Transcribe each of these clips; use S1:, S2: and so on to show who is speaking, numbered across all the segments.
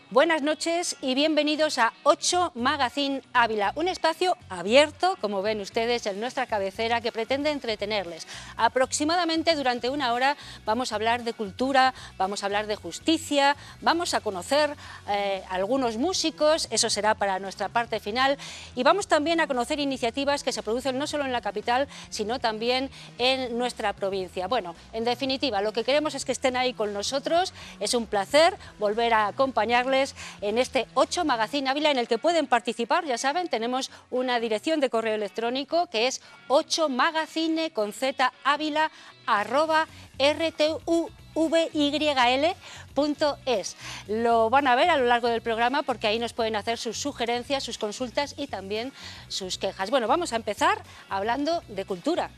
S1: Buenas noches y bienvenidos a 8 Magazine Ávila, un espacio abierto, como ven ustedes, en nuestra cabecera, que pretende entretenerles. Aproximadamente durante una hora vamos a hablar de cultura, vamos a hablar de justicia, vamos a conocer algunos músicos, eso será para nuestra parte final, y vamos también a conocer iniciativas que se producen no solo en la capital, sino también en nuestra provincia. Bueno, en definitiva, lo que queremos es que estén ahí con nosotros. Es un placer volver a acompañarles en este 8 Magazine Ávila, en el que pueden participar. Ya saben, tenemos una dirección de correo electrónico que es 8magazine@rtuvyl.es. Lo van a ver a lo largo del programa porque ahí nos pueden hacer sus sugerencias, sus consultas y también sus quejas. Bueno, vamos a empezar hablando de cultura.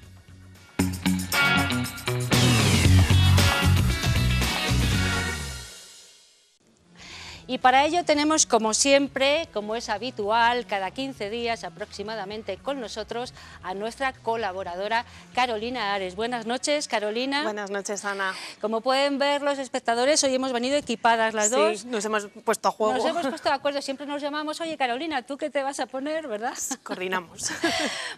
S1: Y para ello tenemos, como siempre, como es habitual, cada 15 días aproximadamente con nosotros a nuestra colaboradora Carolina Ares. Buenas noches, Carolina.
S2: Buenas noches, Ana.
S1: Como pueden ver los espectadores, hoy hemos venido equipadas las dos.
S2: Sí, nos hemos puesto a juego.
S1: Nos hemos puesto de acuerdo, siempre nos llamamos, oye Carolina, ¿tú qué te vas a poner, verdad?
S2: Coordinamos.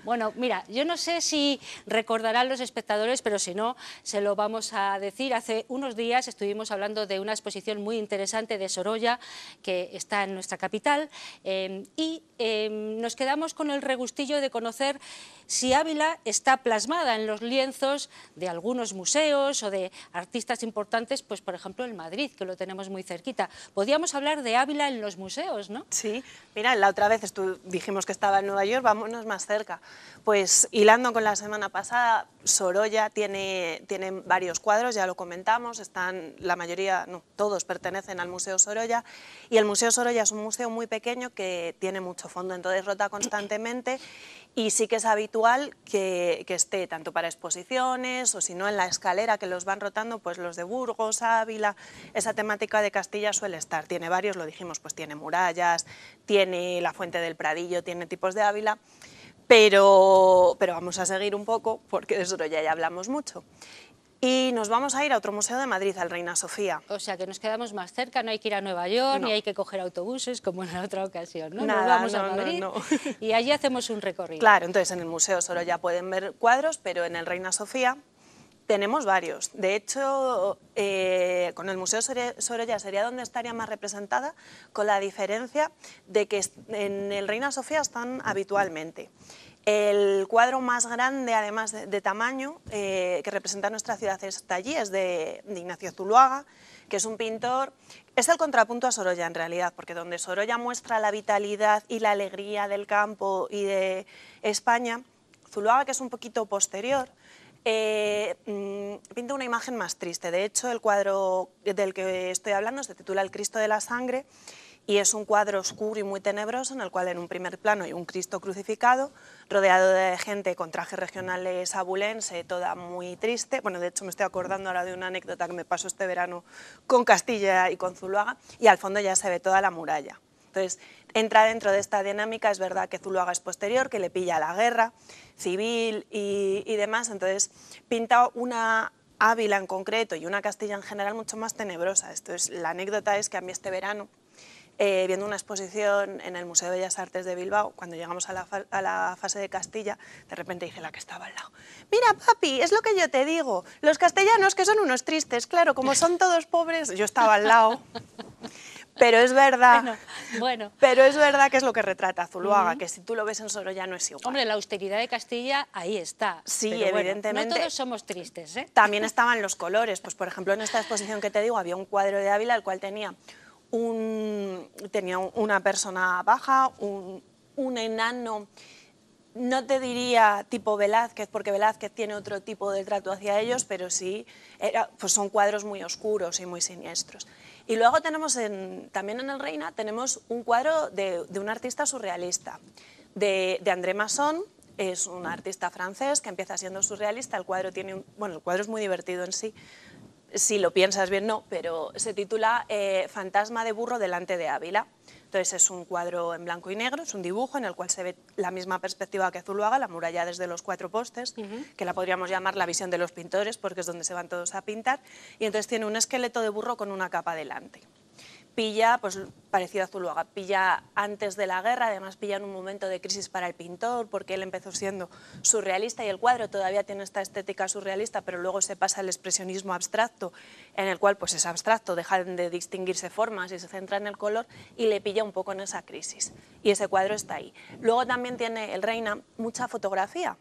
S1: Bueno, mira, yo no sé si recordarán los espectadores, pero si no, se lo vamos a decir. Hace unos días estuvimos hablando de una exposición muy interesante de Sorolla, que está en nuestra capital, y nos quedamos con el regustillo de conocer si Ávila está plasmada en los lienzos de algunos museos o de artistas importantes, pues por ejemplo en Madrid, que lo tenemos muy cerquita. Podríamos hablar de Ávila en los museos, ¿no?
S2: Sí, mira, la otra vez dijimos que estaba en Nueva York, vámonos más cerca. Pues hilando con la semana pasada, Sorolla tiene varios cuadros, ya lo comentamos, están, la mayoría, no, todos pertenecen al Museo Sorolla, y el Museo Sorolla es un museo muy pequeño que tiene mucho fondo, entonces rota constantemente, y sí que es habitual que esté tanto para exposiciones o si no en la escalera que los van rotando, pues los de Burgos, Ávila, esa temática de Castilla suele estar. Tiene varios, lo dijimos, pues tiene murallas, tiene la Fuente del Pradillo, tiene tipos de Ávila, pero vamos a seguir un poco porque de Sorolla ya hablamos mucho. Y nos vamos a ir a otro museo de Madrid, al Reina Sofía.
S1: O sea, que nos quedamos más cerca, no hay que ir a Nueva York,
S2: No.
S1: ni hay que coger autobuses, como en la otra ocasión, ¿no?
S2: Nada,
S1: nos vamos a
S2: no,
S1: Madrid
S2: no.
S1: y allí hacemos un recorrido.
S2: Claro, entonces en el Museo Sorolla pueden ver cuadros, pero en el Reina Sofía tenemos varios. De hecho, con el Museo Sorolla sería donde estaría más representada, con la diferencia de que en el Reina Sofía están habitualmente. El cuadro más grande, además de tamaño, que representa nuestra ciudad está allí, es de Ignacio Zuloaga, que es un pintor, es el contrapunto a Sorolla en realidad, porque donde Sorolla muestra la vitalidad y la alegría del campo y de España, Zuloaga, que es un poquito posterior, pinta una imagen más triste. De hecho, el cuadro del que estoy hablando se titula El Cristo de la Sangre, y es un cuadro oscuro y muy tenebroso en el cual en un primer plano hay un Cristo crucificado, rodeado de gente con trajes regionales abulense, toda muy triste. Bueno, de hecho me estoy acordando ahora de una anécdota que me pasó este verano con Castilla y con Zuloaga, y al fondo ya se ve toda la muralla. Entonces, entra dentro de esta dinámica, es verdad que Zuloaga es posterior, que le pilla la guerra civil y demás, entonces pinta una Ávila en concreto y una Castilla en general mucho más tenebrosa. La anécdota es que a mí este verano, viendo una exposición en el Museo de Bellas Artes de Bilbao, cuando llegamos a la fase de Castilla, de repente dije la que estaba al lado: mira papi, es lo que yo te digo, los castellanos que son unos tristes, claro, como son todos pobres. Yo estaba al lado, pero es verdad,
S1: bueno.
S2: Pero es verdad que es lo que retrata Zuloaga, que si tú lo ves en Sorolla no es igual.
S1: Hombre, la austeridad de Castilla ahí está.
S2: Sí,
S1: pero
S2: evidentemente.
S1: Bueno, no todos somos tristes, ¿eh?
S2: También estaban los colores, pues por ejemplo en esta exposición que te digo había un cuadro de Ávila, el cual tenía una persona baja, un enano, no te diría tipo Velázquez, porque Velázquez tiene otro tipo de trato hacia ellos, pero sí, pues son cuadros muy oscuros y muy siniestros. Y luego tenemos también en el Reina tenemos un cuadro de un artista surrealista, de André Masson. Es un artista francés que empieza siendo surrealista. El cuadro el cuadro es muy divertido en sí. si lo piensas bien no, pero se titula Fantasma de burro delante de Ávila. Entonces es un cuadro en blanco y negro, es un dibujo en el cual se ve la misma perspectiva que Zuloaga, la muralla desde los 4 postes, que la podríamos llamar la visión de los pintores, porque es donde se van todos a pintar, y entonces tiene un esqueleto de burro con una capa delante. Pilla, pues parecido a Zuloaga, pilla antes de la guerra, además pilla en un momento de crisis para el pintor, porque él empezó siendo surrealista y el cuadro todavía tiene esta estética surrealista, pero luego se pasa al expresionismo abstracto, en el cual pues es abstracto, dejan de distinguirse formas y se centra en el color, y le pilla un poco en esa crisis. Y ese cuadro está ahí. Luego también tiene el Reina mucha fotografía.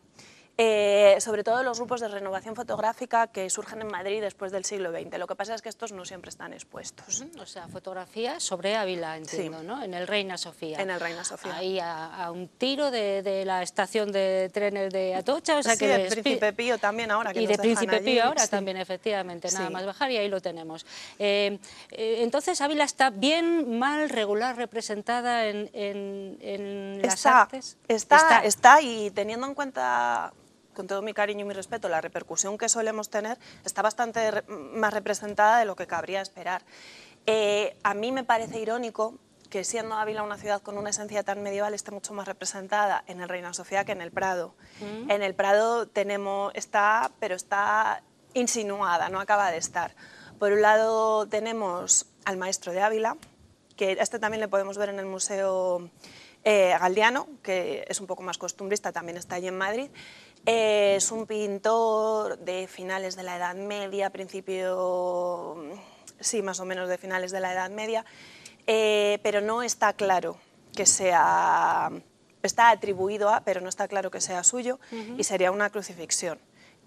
S2: Sobre todo los grupos de renovación fotográfica que surgen en Madrid después del siglo XX. Lo que pasa es que estos no siempre están expuestos.
S1: O sea, fotografías sobre Ávila, entiendo,
S2: sí.
S1: ¿no? En el Reina Sofía.
S2: En el Reina Sofía.
S1: Ahí a un tiro de la estación de trenes de Atocha. O sea,
S2: sí,
S1: que
S2: de Príncipe Pío también ahora. Que
S1: y de Príncipe Pío ahora
S2: sí.
S1: también, efectivamente. Nada
S2: sí.
S1: más bajar y ahí lo tenemos. Entonces, Ávila está bien, mal, regular representada en las artes.
S2: Está, y teniendo en cuenta, con todo mi cariño y mi respeto, la repercusión que solemos tener, está bastante más representada de lo que cabría esperar. A mí me parece irónico que siendo Ávila una ciudad con una esencia tan medieval esté mucho más representada en el Reina Sofía que en el Prado. En el Prado pero está insinuada, no acaba de estar. Por un lado tenemos al maestro de Ávila, que este también le podemos ver en el Museo Galdiano, que es un poco más costumbrista, también está allí en Madrid. Es un pintor de finales de la Edad Media, sí, más o menos de finales de la Edad Media, pero no está claro que sea, está atribuido a, pero no está claro que sea suyo, y sería una crucifixión.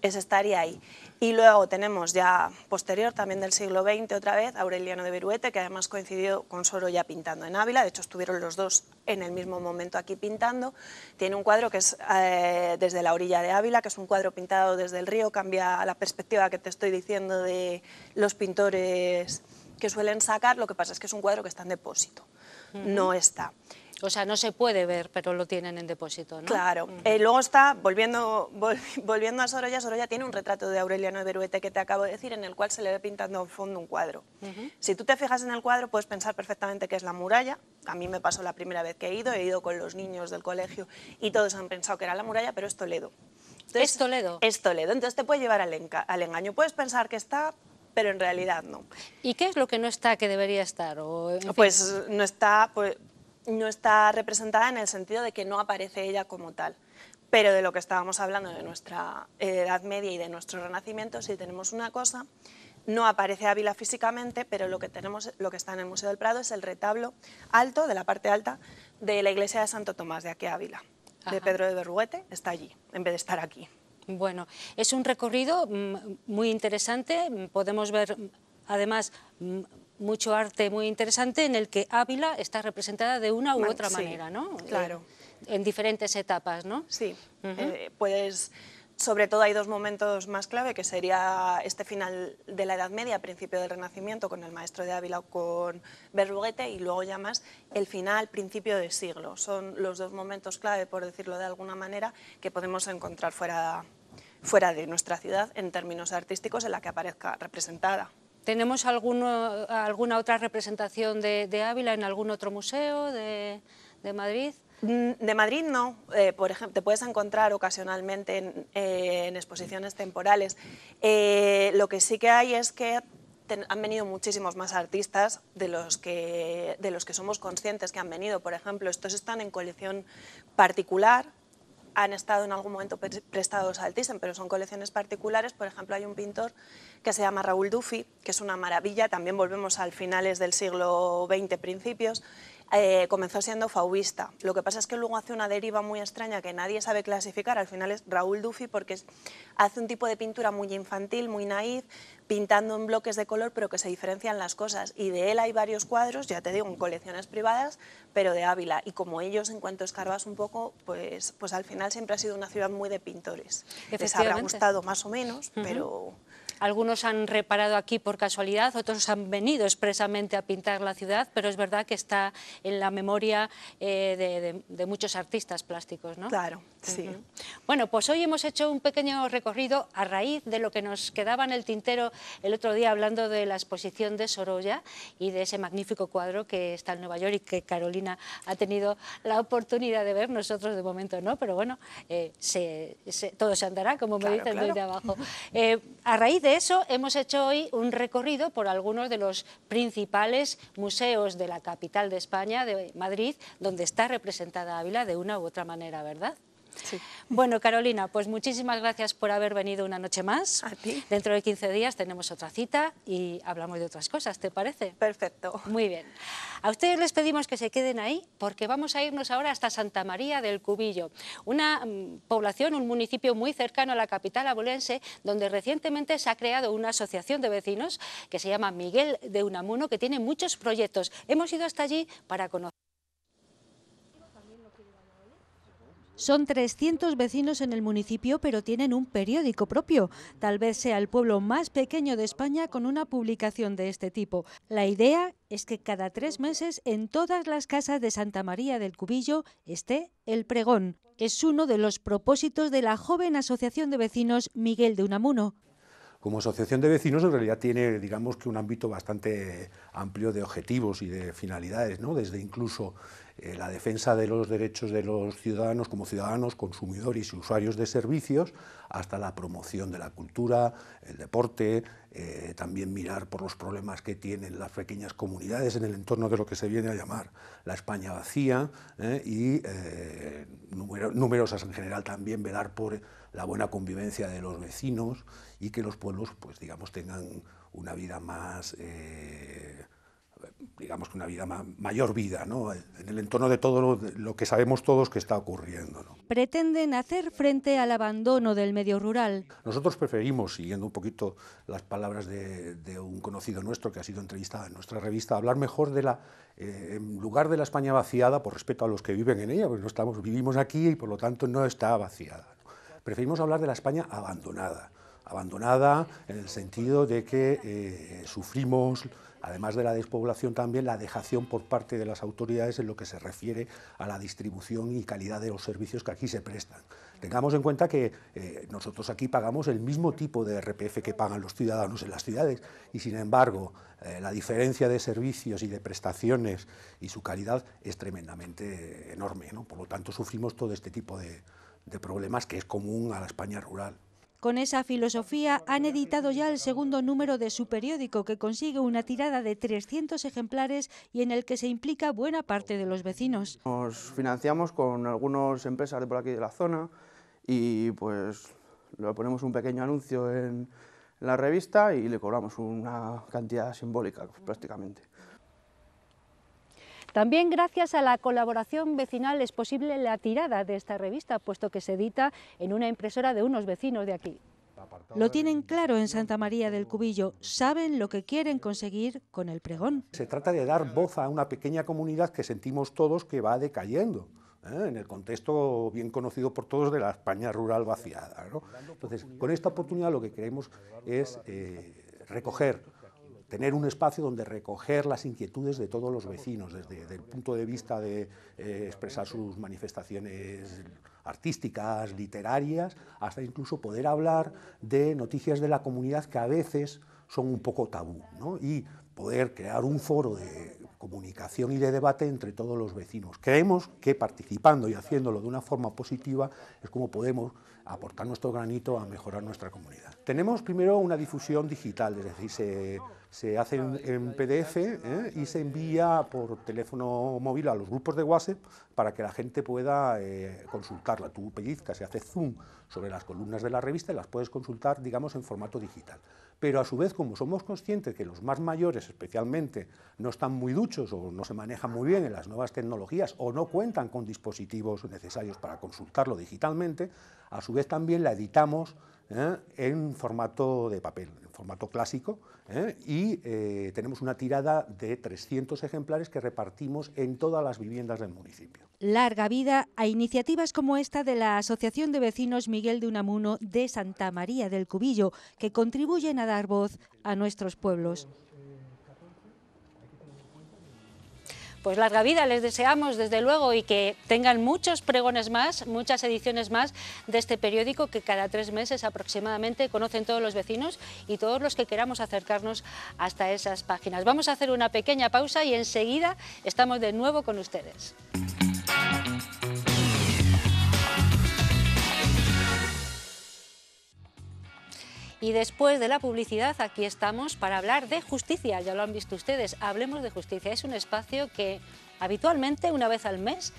S2: Ese estaría ahí. Y luego tenemos ya posterior, también del siglo XX otra vez, Aureliano de Beruete, que además coincidió con Sorolla pintando en Ávila, de hecho estuvieron los dos en el mismo momento aquí pintando. Tiene un cuadro que es desde la orilla de Ávila, que es un cuadro pintado desde el río, cambia la perspectiva que te estoy diciendo de los pintores que suelen sacar, lo que pasa es que es un cuadro que está en depósito, no está.
S1: O sea, no se puede ver, pero lo tienen en depósito, ¿no?
S2: Claro. Luego está, volviendo a Sorolla, Sorolla tiene un retrato de Aureliano de Beruete que te acabo de decir, en el cual se le ve pintando al fondo un cuadro. Si tú te fijas en el cuadro, puedes pensar perfectamente que es la muralla. A mí me pasó la primera vez que he ido con los niños del colegio y todos han pensado que era la muralla, pero es Toledo. Entonces,
S1: ¿Es Toledo?
S2: Es Toledo, entonces te puede llevar al engaño. Puedes pensar que está, pero en realidad no.
S1: ¿Y qué es lo que no está que debería estar? O, en fin.
S2: Pues no está... no está representada en el sentido de que no aparece ella como tal. Pero de lo que estábamos hablando de nuestra Edad Media y de nuestro Renacimiento, si tenemos una cosa, no aparece Ávila físicamente, pero lo que está en el Museo del Prado es el retablo alto, de la parte alta, de la iglesia de Santo Tomás de aquí Ávila, de Pedro de Berruguete, está allí, en vez de estar aquí.
S1: Bueno, es un recorrido muy interesante, podemos ver además mucho arte muy interesante en el que Ávila está representada de una u otra manera, ¿no?
S2: Claro.
S1: En diferentes etapas, ¿no?
S2: Sí, sobre todo hay dos momentos más clave, que sería este final de la Edad Media, principio del Renacimiento, con el maestro de Ávila o con Berruguete, y luego ya más el final, principio de siglo. Son los dos momentos clave, por decirlo de alguna manera, que podemos encontrar fuera de nuestra ciudad en términos artísticos en la que aparezca representada.
S1: ¿Tenemos alguna otra representación de Ávila en algún otro museo de Madrid?
S2: De Madrid no, por ejemplo, te puedes encontrar ocasionalmente en exposiciones temporales. Lo que sí que hay es que han venido muchísimos más artistas de los que somos conscientes que han venido. Por ejemplo, estos están en colección particular, han estado en algún momento prestados al Thyssen, pero son colecciones particulares. Por ejemplo, hay un pintor que se llama Raúl Dufy, que es una maravilla, también volvemos al finales del siglo XX, principios. Comenzó siendo fauvista, lo que pasa es que luego hace una deriva muy extraña que nadie sabe clasificar, al final es Raúl Dufy porque hace un tipo de pintura muy infantil, muy naif, pintando en bloques de color pero que se diferencian las cosas, y de él hay varios cuadros, ya te digo, en colecciones privadas, pero de Ávila, y como ellos, en cuanto escarbas un poco, pues al final siempre ha sido una ciudad muy de pintores. Les habrá gustado más o menos, pero
S1: Algunos han reparado aquí por casualidad, otros han venido expresamente a pintar la ciudad, pero es verdad que está en la memoria de muchos artistas plásticos, ¿no?
S2: Claro, sí.
S1: Bueno, pues hoy hemos hecho un pequeño recorrido a raíz de lo que nos quedaba en el tintero el otro día hablando de la exposición de Sorolla y de ese magnífico cuadro que está en Nueva York y que Carolina ha tenido la oportunidad de ver, nosotros de momento no, pero bueno, todo se andará, como me dicen desde abajo. A raíz de eso hemos hecho hoy un recorrido por algunos de los principales museos de la capital de España, de Madrid, donde está representada Ávila de una u otra manera, ¿verdad?
S2: Sí.
S1: Bueno, Carolina, pues muchísimas gracias por haber venido una noche más.
S2: A ti.
S1: Dentro de 15 días tenemos otra cita y hablamos de otras cosas, ¿te parece?
S2: Perfecto.
S1: Muy bien. A ustedes les pedimos que se queden ahí porque vamos a irnos ahora hasta Santa María del Cubillo, una población, un municipio muy cercano a la capital abulense, donde recientemente se ha creado una asociación de vecinos que se llama Miguel de Unamuno, que tiene muchos proyectos. Hemos ido hasta allí para conocer. Son 300 vecinos en el municipio, pero tienen un periódico propio. Tal vez sea el pueblo más pequeño de España con una publicación de este tipo. La idea es que cada 3 meses en todas las casas de Santa María del Cubillo esté el pregón. Es uno de los propósitos de la joven asociación de vecinos Miguel de Unamuno.
S3: Como asociación de vecinos en realidad tiene, digamos, que un ámbito bastante amplio de objetivos y de finalidades, ¿no? Desde incluso la defensa de los derechos de los ciudadanos como ciudadanos, consumidores y usuarios de servicios, hasta la promoción de la cultura, el deporte, también mirar por los problemas que tienen las pequeñas comunidades en el entorno de lo que se viene a llamar la España vacía, y numerosas en general también velar por la buena convivencia de los vecinos y que los pueblos, pues digamos, tengan una vida más, digamos que una vida mayor vida, ¿no? En el entorno de todo lo que sabemos todos que está ocurriendo, ¿no?
S1: Pretenden hacer frente al abandono del medio rural.
S3: Nosotros preferimos, siguiendo un poquito las palabras de un conocido nuestro que ha sido entrevistado en nuestra revista, hablar mejor de en lugar de la España vaciada, por respeto a los que viven en ella, porque vivimos aquí y por lo tanto no está vaciada, ¿no? Preferimos hablar de la España abandonada. Abandonada en el sentido de que sufrimos, además de la despoblación, también la dejación por parte de las autoridades en lo que se refiere a la distribución y calidad de los servicios que aquí se prestan. Tengamos en cuenta que nosotros aquí pagamos el mismo tipo de RPF que pagan los ciudadanos en las ciudades y, sin embargo, la diferencia de servicios y de prestaciones y su calidad es tremendamente enorme, ¿no? Por lo tanto, sufrimos todo este tipo de problemas que es común a la España rural.
S1: Con esa filosofía han editado ya el segundo número de su periódico, que consigue una tirada de 300 ejemplares y en el que se implica buena parte de los vecinos.
S4: Nos financiamos con algunas empresas de por aquí de la zona y pues le ponemos un pequeño anuncio en la revista y le cobramos una cantidad simbólica prácticamente.
S1: También gracias a la colaboración vecinal es posible la tirada de esta revista, puesto que se edita en una impresora de unos vecinos de aquí. Lo tienen claro en Santa María del Cubillo, saben lo que quieren conseguir con el pregón.
S3: Se trata de dar voz a una pequeña comunidad que sentimos todos que va decayendo, en el contexto bien conocido por todos de la España rural vaciada, ¿no? Entonces, con esta oportunidad lo que queremos es tener un espacio donde recoger las inquietudes de todos los vecinos, desde el punto de vista de expresar sus manifestaciones artísticas, literarias, hasta incluso poder hablar de noticias de la comunidad que a veces son un poco tabú, ¿no? Y poder crear un foro de comunicación y de debate entre todos los vecinos. Creemos que participando y haciéndolo de una forma positiva es como podemos aportar nuestro granito a mejorar nuestra comunidad. Tenemos primero una difusión digital, es decir, se hace en PDF y se envía por teléfono móvil a los grupos de WhatsApp para que la gente pueda consultarla. Tú pellizcas, se hace zoom sobre las columnas de la revista y las puedes consultar, digamos, en formato digital. Pero a su vez, como somos conscientes que los más mayores especialmente no están muy duchos o no se manejan muy bien en las nuevas tecnologías o no cuentan con dispositivos necesarios para consultarlo digitalmente, a su vez también la editamos en formato de papel, en formato clásico, y tenemos una tirada de 300 ejemplares que repartimos en todas las viviendas del municipio.
S1: Larga vida a iniciativas como esta de la Asociación de Vecinos Miguel de Unamuno de Santa María del Cubillo, que contribuyen a dar voz a nuestros pueblos. Pues larga vida les deseamos, desde luego, y que tengan muchos pregones más, muchas ediciones más de este periódico que cada 3 meses aproximadamente conocen todos los vecinos y todos los que queramos acercarnos hasta esas páginas. Vamos a hacer una pequeña pausa y enseguida estamos de nuevo con ustedes. Y después de la publicidad, aquí estamos para hablar de justicia, ya lo han visto ustedes, hablemos de justicia. Es un espacio que habitualmente, una vez al mes,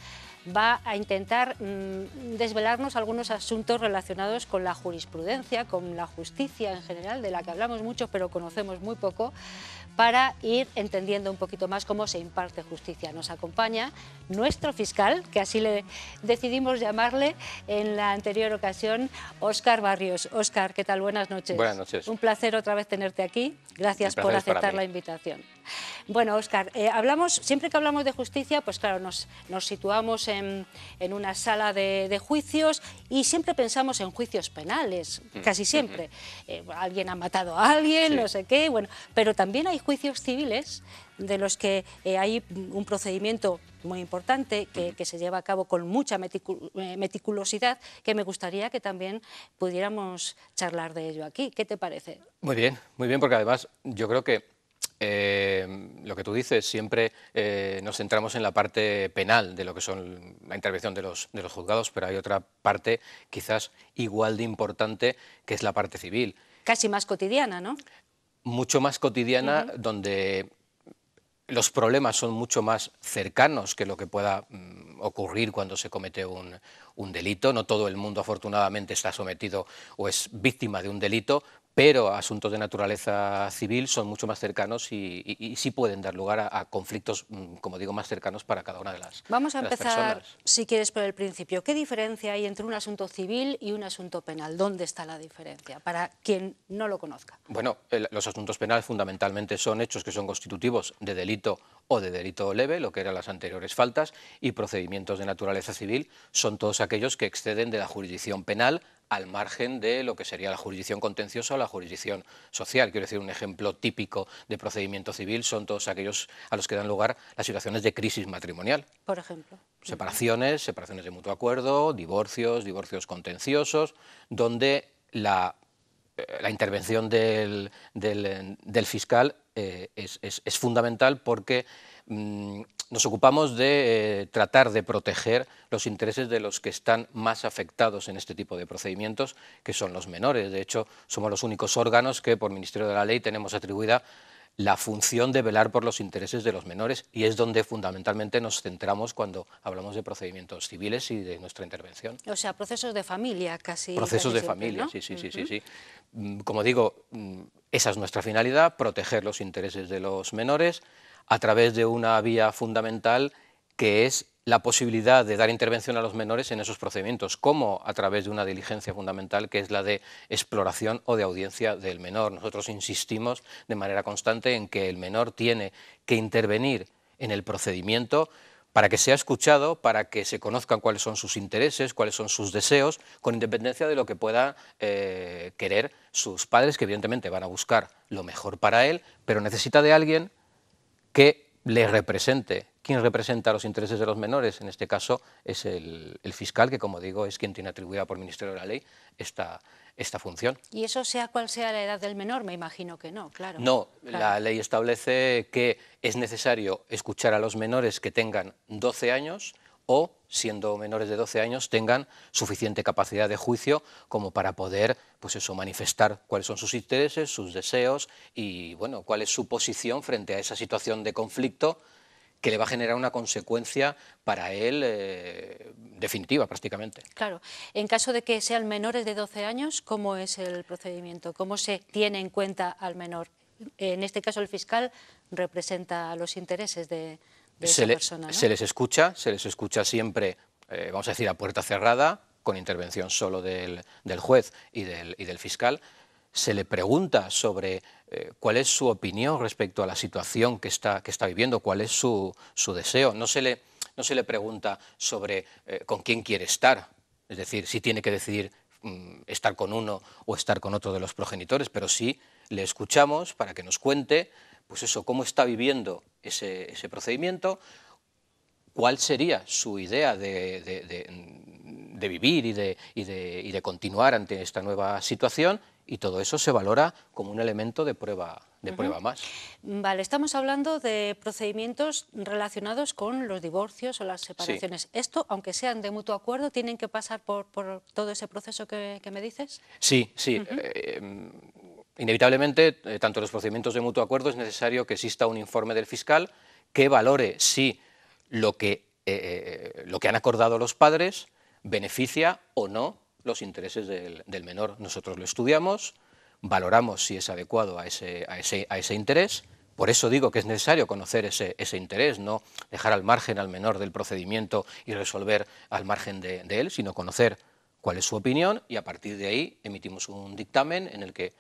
S1: va a intentar desvelarnos algunos asuntos relacionados con la jurisprudencia, con la justicia en general, de la que hablamos mucho pero conocemos muy poco, para ir entendiendo un poquito más cómo se imparte justicia. Nos acompaña nuestro fiscal, que así le decidimos llamarle en la anterior ocasión, Óscar Barrios. Óscar, ¿qué tal? Buenas noches.
S5: Buenas noches.
S1: Un placer otra vez tenerte aquí. Gracias por aceptar la invitación. Bueno, Óscar, siempre que hablamos de justicia, pues claro, nos situamos en una sala de juicios y siempre pensamos en juicios penales, casi siempre. Alguien ha matado a alguien, sí, no sé qué, bueno, pero también hay juicios civiles de los que hay un procedimiento muy importante que se lleva a cabo con mucha meticulosidad, que me gustaría que también pudiéramos charlar de ello aquí. ¿Qué te parece?
S5: Muy bien, porque además yo creo que lo que tú dices, siempre nos centramos en la parte penal de lo que son la intervención de los juzgados, pero hay otra parte quizás igual de importante, que es la parte civil.
S1: Casi más cotidiana, ¿no?
S5: Mucho más cotidiana, donde los problemas son mucho más cercanos que lo que pueda ocurrir cuando se comete un delito. No todo el mundo, afortunadamente, está sometido o es víctima de un delito, pero asuntos de naturaleza civil son mucho más cercanos y sí pueden dar lugar a conflictos, como digo, más cercanos para cada una de las personas.
S1: Vamos a empezar, si quieres, por el principio. ¿Qué diferencia hay entre un asunto civil y un asunto penal? ¿Dónde está la diferencia? Para quien no lo conozca.
S5: Bueno, los asuntos penales fundamentalmente son hechos que son constitutivos de delito o de delito leve, lo que eran las anteriores faltas, y procedimientos de naturaleza civil son todos aquellos que exceden de la jurisdicción penal al margen de lo que sería la jurisdicción contenciosa o la jurisdicción social. Quiero decir, un ejemplo típico de procedimiento civil son todos aquellos a los que dan lugar las situaciones de crisis matrimonial.
S1: Por ejemplo.
S5: Separaciones de mutuo acuerdo, divorcios contenciosos, donde la intervención del fiscal es fundamental, porque nos ocupamos de tratar de proteger los intereses de los que están más afectados en este tipo de procedimientos, que son los menores. De hecho, somos los únicos órganos que por Ministerio de la Ley tenemos atribuida la función de velar por los intereses de los menores, y es donde fundamentalmente nos centramos cuando hablamos de procedimientos civiles y de nuestra intervención.
S1: O sea, procesos de familia casi.
S5: Procesos de familia, ¿no? Sí. Como digo, esa es nuestra finalidad, proteger los intereses de los menores a través de una vía fundamental, que es la posibilidad de dar intervención a los menores en esos procedimientos, como a través de una diligencia fundamental, que es la de exploración o de audiencia del menor. Nosotros insistimos de manera constante en que el menor tiene que intervenir en el procedimiento para que sea escuchado, para que se conozcan cuáles son sus intereses, cuáles son sus deseos, con independencia de lo que puedan querer sus padres, que evidentemente van a buscar lo mejor para él, pero necesita de alguien que le represente. ¿Quién representa los intereses de los menores? En este caso es el fiscal, que, como digo, es quien tiene atribuida por Ministerio de la Ley esta función.
S1: ¿Y eso sea cual sea la edad del menor? Me imagino que no, claro.
S5: No, claro. La ley establece que es necesario escuchar a los menores que tengan 12 años o, siendo menores de 12 años, tengan suficiente capacidad de juicio como para poder, pues eso, manifestar cuáles son sus intereses, sus deseos y, bueno, cuál es su posición frente a esa situación de conflicto que le va a generar una consecuencia para él definitiva, prácticamente.
S1: Claro. En caso de que sean menores de 12 años, ¿cómo es el procedimiento? ¿Cómo se tiene en cuenta al menor? En este caso, el fiscal representa los intereses de esa persona, ¿no?
S5: Se les escucha siempre, vamos a decir, a puerta cerrada, con intervención solo del juez y del fiscal, se le pregunta sobre cuál es su opinión respecto a la situación que está viviendo, cuál es su deseo. No se le pregunta sobre con quién quiere estar, es decir, si tiene que decidir estar con uno o estar con otro de los progenitores, pero sí le escuchamos para que nos cuente pues eso, cómo está viviendo ese procedimiento, cuál sería su idea de vivir y de continuar ante esta nueva situación, y todo eso se valora como un elemento de prueba más.
S1: Vale, estamos hablando de procedimientos relacionados con los divorcios o las separaciones.
S5: Sí.
S1: ¿Esto, aunque sean de mutuo acuerdo, tienen que pasar por todo ese proceso que me dices?
S5: Sí, sí. Inevitablemente, tanto en los procedimientos de mutuo acuerdo es necesario que exista un informe del fiscal que valore si lo que han acordado los padres beneficia o no los intereses del menor. Nosotros lo estudiamos, valoramos si es adecuado a ese interés. Por eso digo que es necesario conocer ese interés, no dejar al margen al menor del procedimiento y resolver al margen de él, sino conocer cuál es su opinión, y a partir de ahí emitimos un dictamen en el que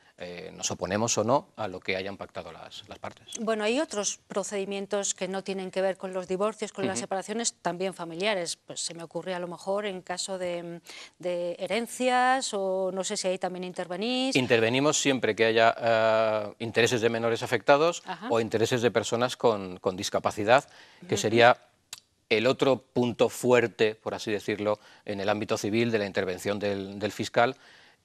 S5: nos oponemos o no a lo que hayan pactado las partes.
S1: Bueno, hay otros procedimientos que no tienen que ver con los divorcios, con las separaciones, también familiares. Pues se me ocurre a lo mejor en caso de herencias, o no sé si ahí también intervenís.
S5: Intervenimos siempre que haya intereses de menores afectados.
S1: Ajá.
S5: O intereses de personas con discapacidad, que sería el otro punto fuerte, por así decirlo, en el ámbito civil de la intervención del fiscal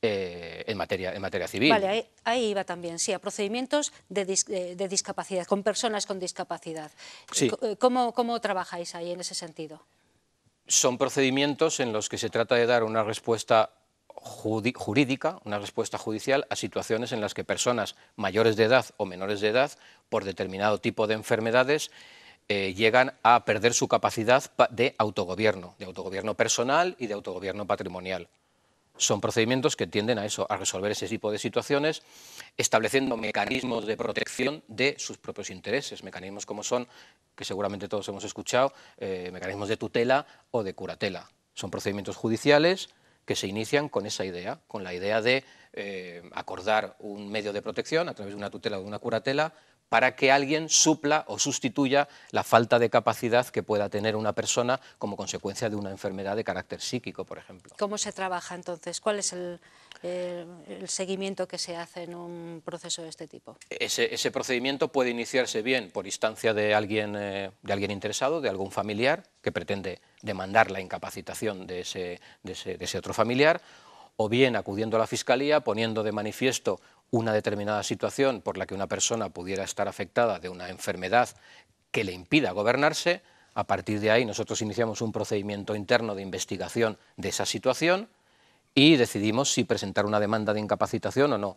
S5: en materia civil.
S1: Vale, ahí iba también, sí, a procedimientos de discapacidad, con personas con discapacidad.
S5: Sí.
S1: ¿Cómo trabajáis ahí en ese sentido?
S5: Son procedimientos en los que se trata de dar una respuesta jurídica, una respuesta judicial a situaciones en las que personas mayores de edad o menores de edad, por determinado tipo de enfermedades, llegan a perder su capacidad de autogobierno personal y de autogobierno patrimonial. Son procedimientos que tienden a eso, a resolver ese tipo de situaciones, estableciendo mecanismos de protección de sus propios intereses, mecanismos como son, que seguramente todos hemos escuchado, mecanismos de tutela o de curatela. Son procedimientos judiciales que se inician con esa idea, con la idea de acordar un medio de protección a través de una tutela o de una curatela, para que alguien supla o sustituya la falta de capacidad que pueda tener una persona como consecuencia de una enfermedad de carácter psíquico, por ejemplo.
S1: ¿Cómo se trabaja entonces? ¿Cuál es el seguimiento que se hace en un proceso de este tipo?
S5: Ese procedimiento puede iniciarse bien por instancia de alguien interesado, de algún familiar que pretende demandar la incapacitación de ese otro familiar, o bien acudiendo a la Fiscalía, poniendo de manifiesto una determinada situación por la que una persona pudiera estar afectada de una enfermedad que le impida gobernarse. A partir de ahí nosotros iniciamos un procedimiento interno de investigación de esa situación y decidimos si presentar una demanda de incapacitación o no.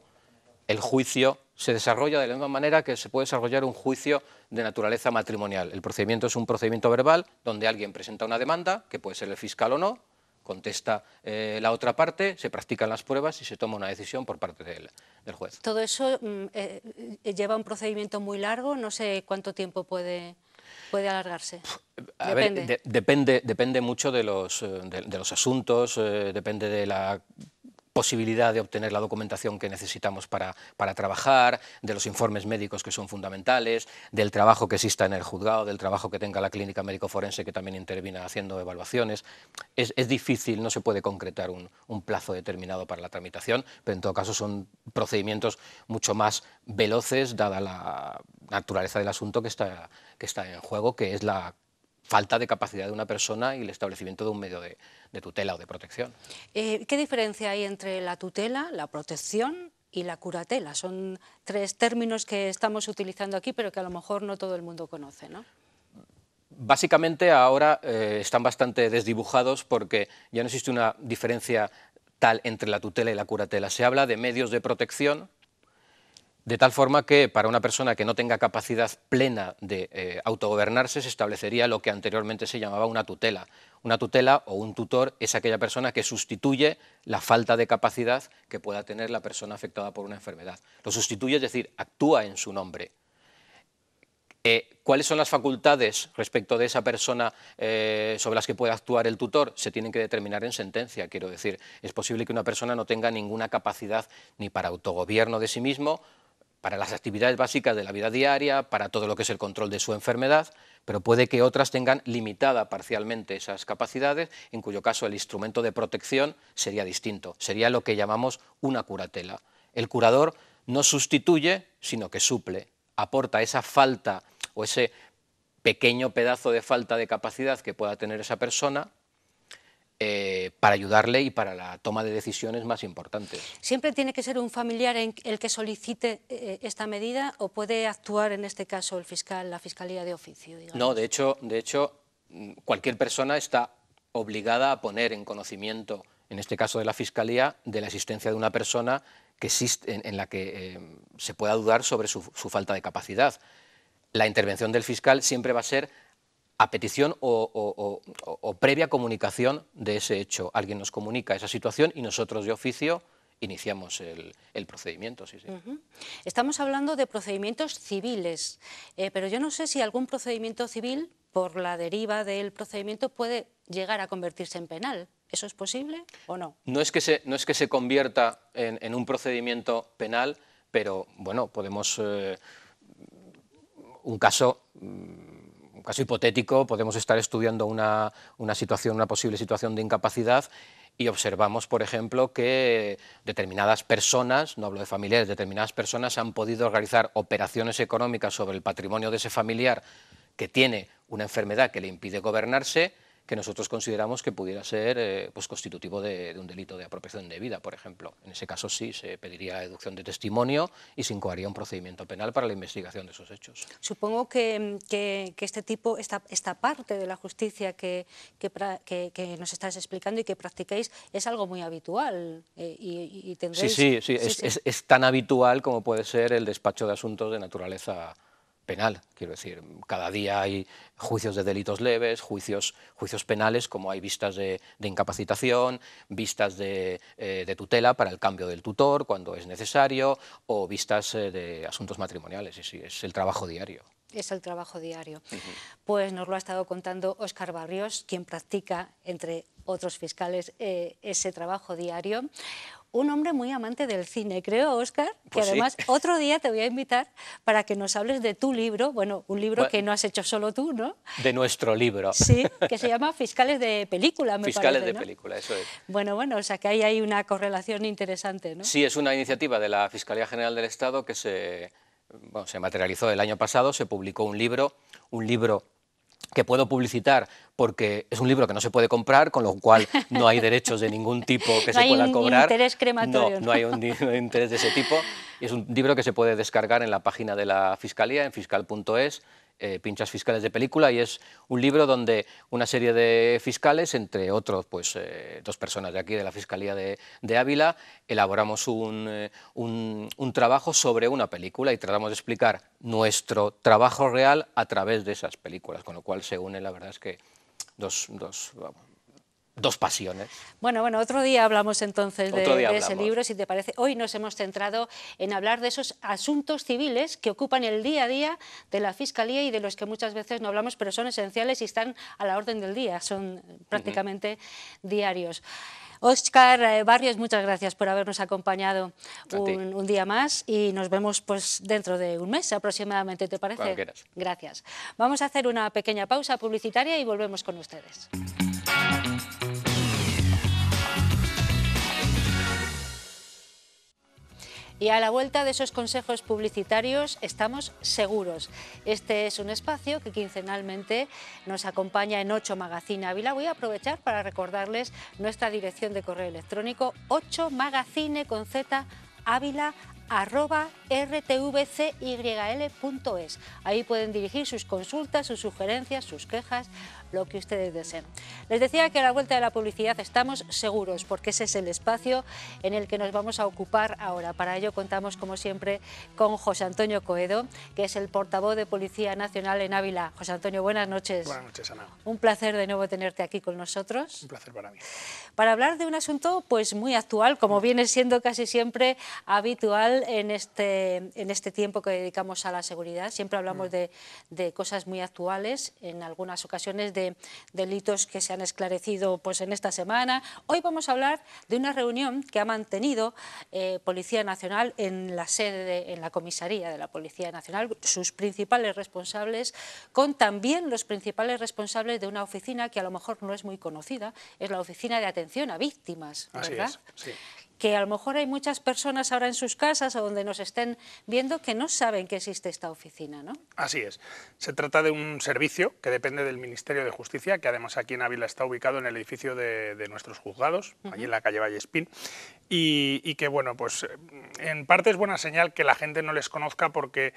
S5: El juicio se desarrolla de la misma manera que se puede desarrollar un juicio de naturaleza matrimonial. El procedimiento es un procedimiento verbal donde alguien presenta una demanda, que puede ser el fiscal o no, contesta la otra parte, se practican las pruebas y se toma una decisión por parte del juez.
S1: Todo eso lleva un procedimiento muy largo, no sé cuánto tiempo puede alargarse.
S5: Depende mucho de los asuntos, depende de la posibilidad de obtener la documentación que necesitamos para trabajar, de los informes médicos que son fundamentales, del trabajo que exista en el juzgado, del trabajo que tenga la clínica médico-forense que también interviene haciendo evaluaciones. Es difícil, no se puede concretar un plazo determinado para la tramitación, pero en todo caso son procedimientos mucho más veloces, dada la naturaleza del asunto que está en juego, que es la falta de capacidad de una persona y el establecimiento de un medio de tutela o de protección.
S1: ¿Qué diferencia hay entre la tutela, la protección y la curatela? Son tres términos que estamos utilizando aquí, pero que a lo mejor no todo el mundo conoce, ¿no?
S5: Básicamente ahora están bastante desdibujados porque ya no existe una diferencia tal entre la tutela y la curatela. Se habla de medios de protección, de tal forma que para una persona que no tenga capacidad plena de autogobernarse se establecería lo que anteriormente se llamaba una tutela. Una tutela o un tutor es aquella persona que sustituye la falta de capacidad que pueda tener la persona afectada por una enfermedad. Lo sustituye, es decir, actúa en su nombre. ¿Cuáles son las facultades respecto de esa persona sobre las que puede actuar el tutor? Se tienen que determinar en sentencia, quiero decir. Es posible que una persona no tenga ninguna capacidad ni para autogobierno de sí mismo, para las actividades básicas de la vida diaria, para todo lo que es el control de su enfermedad, pero puede que otras tengan limitada parcialmente esas capacidades, en cuyo caso el instrumento de protección sería distinto, sería lo que llamamos una curatela. El curador no sustituye, sino que suple, aporta esa falta o ese pequeño pedazo de falta de capacidad que pueda tener esa persona para ayudarle y para la toma de decisiones más importantes.
S1: ¿Siempre tiene que ser un familiar el que solicite esta medida o puede actuar en este caso el fiscal, la Fiscalía de Oficio? Digamos?
S5: No, de hecho, cualquier persona está obligada a poner en conocimiento, en este caso de la Fiscalía, de la existencia de una persona que existe, en la que se pueda dudar sobre su falta de capacidad. La intervención del fiscal siempre va a ser a petición o previa comunicación de ese hecho. Alguien nos comunica esa situación y nosotros de oficio iniciamos el procedimiento. Sí, sí.
S1: Estamos hablando de procedimientos civiles, pero yo no sé si algún procedimiento civil, por la deriva del procedimiento, puede llegar a convertirse en penal. ¿Eso es posible o no?
S5: No es que se convierta en un procedimiento penal, pero bueno, podemos... Un caso hipotético, podemos estar estudiando una posible situación de incapacidad y observamos, por ejemplo, que determinadas personas, no hablo de familiares, determinadas personas han podido realizar operaciones económicas sobre el patrimonio de ese familiar que tiene una enfermedad que le impide gobernarse, que nosotros consideramos que pudiera ser pues constitutivo de un delito de apropiación indebida, por ejemplo. En ese caso sí, se pediría deducción de testimonio y se incoaría un procedimiento penal para la investigación de esos hechos.
S1: Supongo que esta parte de la justicia que nos estás explicando y que practicáis es algo muy habitual. Y tendréis...
S5: Sí, es tan habitual como puede ser el despacho de asuntos de naturaleza penal, quiero decir, cada día hay juicios de delitos leves, juicios penales, como hay vistas de incapacitación, vistas de tutela para el cambio del tutor cuando es necesario, o vistas de asuntos matrimoniales, sí, es el trabajo diario.
S1: Es el trabajo diario. Pues nos lo ha estado contando Óscar Barrios, quien practica, entre otros fiscales, ese trabajo diario. Un hombre muy amante del cine, creo, Óscar, que
S5: pues
S1: además
S5: sí.
S1: Otro día te voy a invitar para que nos hables de tu libro, bueno, un libro que no has hecho solo tú, ¿no?
S5: De nuestro libro.
S1: Sí, que se llama Fiscales de Película, me parece,
S5: Fiscales de
S1: ¿no?
S5: Película, eso es.
S1: Bueno, o sea que ahí hay una correlación interesante, ¿no?
S5: Sí, es una iniciativa de la Fiscalía General del Estado que se materializó el año pasado, se publicó un libro que puedo publicitar porque es un libro que no se puede comprar, con lo cual no hay derechos de ningún tipo que se pueda cobrar.
S1: No hay interés crematorio.
S5: No hay un interés de ese tipo. Y es un libro que se puede descargar en la página de la Fiscalía, en fiscal.es, pinchas Fiscales de Película, y es un libro donde una serie de fiscales, entre otros pues, dos personas de aquí, de la Fiscalía de Ávila, elaboramos un trabajo sobre una película y tratamos de explicar nuestro trabajo real a través de esas películas, con lo cual se unen, la verdad es que dos pasiones.
S1: Bueno, otro día hablamos entonces de ese libro, si te parece. Hoy nos hemos centrado en hablar de esos asuntos civiles que ocupan el día a día de la Fiscalía y de los que muchas veces no hablamos, pero son esenciales y están a la orden del día, son prácticamente diarios. Óscar Barrios, muchas gracias por habernos acompañado un día más y nos vemos pues dentro de un mes aproximadamente, ¿te parece?
S5: Cuando quieras.
S1: Gracias. Vamos a hacer una pequeña pausa publicitaria y volvemos con ustedes. Y a la vuelta de esos consejos publicitarios estamos seguros. Este es un espacio que quincenalmente nos acompaña en 8 Magazine Ávila. Voy a aprovechar para recordarles nuestra dirección de correo electrónico 8magazine@rtvcyl.es. Ahí pueden dirigir sus consultas, sus sugerencias, sus quejas, lo que ustedes deseen. Les decía que a la vuelta de la publicidad estamos seguros, porque ese es el espacio en el que nos vamos a ocupar ahora. Para ello contamos, como siempre, con José Antonio Coedo, que es el portavoz de Policía Nacional en Ávila. José Antonio, buenas noches.
S6: Buenas noches, Ana.
S1: Un placer de nuevo tenerte aquí con nosotros.
S6: Un placer para mí.
S1: Para hablar de un asunto pues muy actual, como viene siendo casi siempre habitual habitual en este tiempo que dedicamos a la seguridad. Siempre hablamos de cosas muy actuales, en algunas ocasiones de delitos que se han esclarecido pues, en esta semana. Hoy vamos a hablar de una reunión que ha mantenido Policía Nacional en la sede, en la comisaría de la Policía Nacional, sus principales responsables, con también los principales responsables de una oficina que a lo mejor no es muy conocida, es la Oficina de Atención a Víctimas, ¿verdad?
S6: Así es, sí.
S1: Que a lo mejor hay muchas personas ahora en sus casas o donde nos estén viendo que no saben que existe esta oficina, ¿no?
S6: Así es. Se trata de un servicio que depende del Ministerio de Justicia, que además aquí en Ávila está ubicado en el edificio de nuestros juzgados, allí en la calle Vallespín, y que, bueno, pues en parte es buena señal que la gente no les conozca porque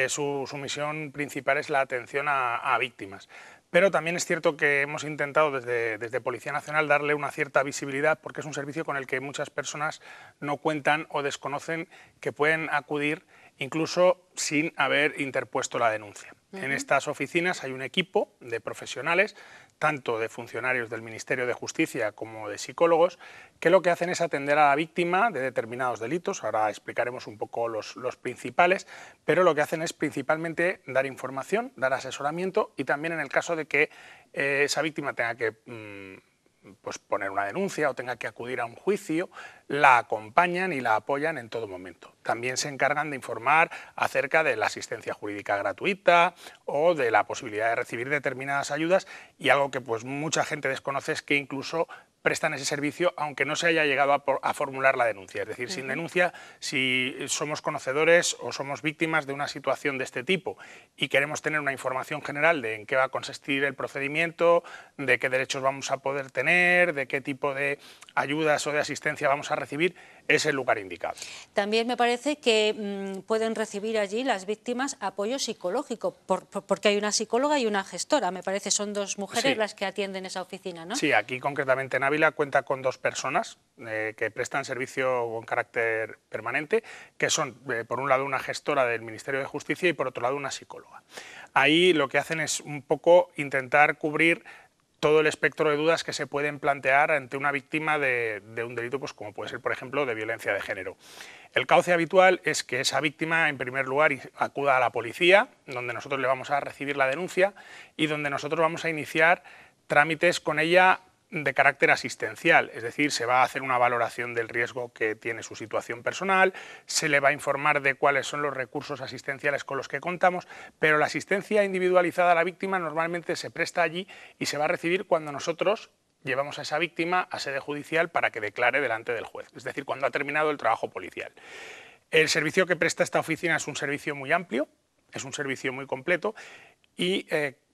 S6: su misión principal es la atención a víctimas. Pero también es cierto que hemos intentado desde Policía Nacional darle una cierta visibilidad porque es un servicio con el que muchas personas no cuentan o desconocen que pueden acudir incluso sin haber interpuesto la denuncia. En estas oficinas hay un equipo de profesionales, tanto de funcionarios del Ministerio de Justicia como de psicólogos, que lo que hacen es atender a la víctima de determinados delitos. Ahora explicaremos un poco los principales, pero lo que hacen es principalmente dar información, dar asesoramiento y también en el caso de que esa víctima tenga que pues poner una denuncia o tenga que acudir a un juicio, la acompañan y la apoyan en todo momento. También se encargan de informar acerca de la asistencia jurídica gratuita o de la posibilidad de recibir determinadas ayudas, y algo que pues mucha gente desconoce es que incluso prestan ese servicio aunque no se haya llegado a formular la denuncia. Es decir, sin denuncia, si somos conocedores o somos víctimas de una situación de este tipo y queremos tener una información general de en qué va a consistir el procedimiento, de qué derechos vamos a poder tener, de qué tipo de ayudas o de asistencia vamos a recibir, es el lugar indicado.
S1: También me parece que pueden recibir allí las víctimas apoyo psicológico, porque hay una psicóloga y una gestora, me parece, son dos mujeres las que atienden esa oficina, ¿no?
S6: Sí, aquí concretamente en Ávila cuenta con 2 personas que prestan servicio con carácter permanente, que son, por un lado, una gestora del Ministerio de Justicia y por otro lado una psicóloga. Ahí lo que hacen es un poco intentar cubrir todo el espectro de dudas que se pueden plantear ante una víctima de un delito, pues como puede ser, por ejemplo, de violencia de género. El cauce habitual es que esa víctima, en primer lugar, acuda a la policía, donde nosotros le vamos a recibir la denuncia y donde nosotros vamos a iniciar trámites con ella de carácter asistencial, es decir, se va a hacer una valoración del riesgo que tiene su situación personal, se le va a informar de cuáles son los recursos asistenciales con los que contamos, pero la asistencia individualizada a la víctima normalmente se presta allí y se va a recibir cuando nosotros llevamos a esa víctima a sede judicial para que declare delante del juez, es decir, cuando ha terminado el trabajo policial. El servicio que presta esta oficina es un servicio muy amplio, es un servicio muy completo y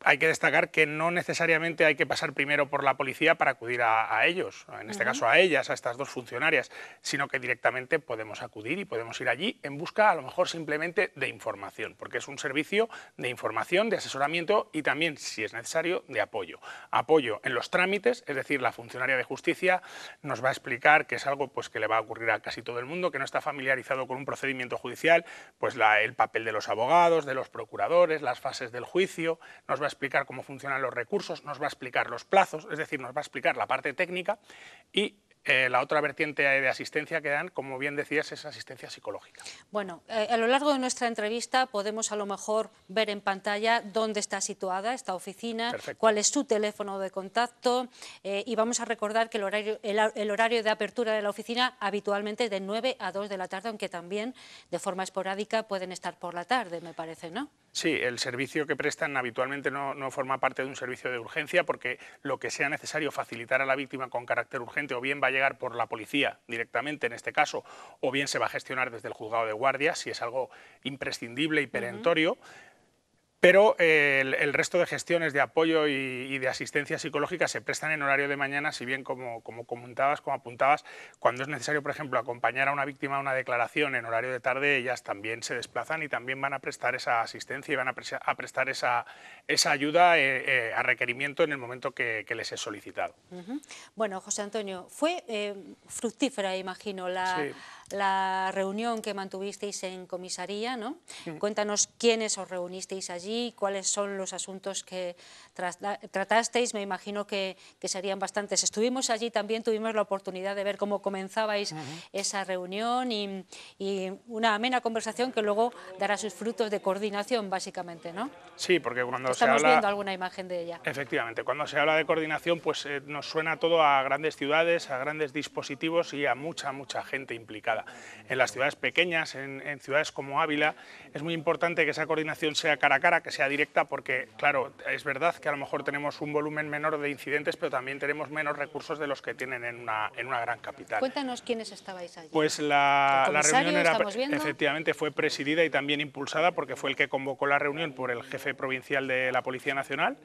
S6: hay que destacar que no necesariamente hay que pasar primero por la policía para acudir a ellos, en este caso a ellas, a estas 2 funcionarias, sino que directamente podemos acudir y podemos ir allí en busca a lo mejor simplemente de información, porque es un servicio de información, de asesoramiento y también, si es necesario, de apoyo. Apoyo en los trámites, es decir, la funcionaria de justicia nos va a explicar que es algo pues, que le va a ocurrir a casi todo el mundo, que no está familiarizado con un procedimiento judicial, pues el papel de los abogados, de los procuradores, las fases del juicio, nos va a explicar cómo funcionan los recursos, nos va a explicar los plazos, es decir, nos va a explicar la parte técnica y la otra vertiente de asistencia que dan, como bien decías, es asistencia psicológica.
S1: Bueno, a lo largo de nuestra entrevista podemos a lo mejor ver en pantalla dónde está situada esta oficina, cuál es su teléfono de contacto y vamos a recordar que el horario de apertura de la oficina habitualmente es de 9 a 2 de la tarde, aunque también de forma esporádica pueden estar por la tarde, me parece, ¿no?
S6: Sí, el servicio que prestan habitualmente no forma parte de un servicio de urgencia porque lo que sea necesario facilitar a la víctima con carácter urgente o bien va a llegar por la policía directamente en este caso o bien se va a gestionar desde el juzgado de guardia si es algo imprescindible y perentorio. Pero el resto de gestiones de apoyo y de asistencia psicológica se prestan en horario de mañana, si bien como comentabas, como apuntabas, cuando es necesario, por ejemplo, acompañar a una víctima a una declaración en horario de tarde, ellas también se desplazan y también van a prestar esa asistencia y van a prestar esa ayuda a requerimiento en el momento que les es solicitado.
S1: Bueno, José Antonio, fue fructífera, imagino, la reunión que mantuvisteis en comisaría, ¿no? Cuéntanos quiénes os reunisteis allí allí, cuáles son los asuntos que tratasteis. Me imagino que serían bastantes. Estuvimos allí también, tuvimos la oportunidad de ver cómo comenzabais esa reunión y una amena conversación que luego dará sus frutos de coordinación, básicamente, ¿no?
S6: Sí, porque cuando
S1: estamos viendo alguna imagen de ella.
S6: Efectivamente, cuando se habla de coordinación, pues nos suena todo a grandes ciudades, a grandes dispositivos y a mucha gente implicada. En las ciudades pequeñas, en ciudades como Ávila, es muy importante que esa coordinación sea cara a cara, que sea directa, porque, claro, es verdad que a lo mejor tenemos un volumen menor de incidentes, pero también tenemos menos recursos de los que tienen en una gran capital.
S1: Cuéntanos quiénes estabais allí.
S6: Pues la reunión efectivamente fue presidida y también impulsada, porque fue el que convocó la reunión por el jefe provincial de la Policía Nacional,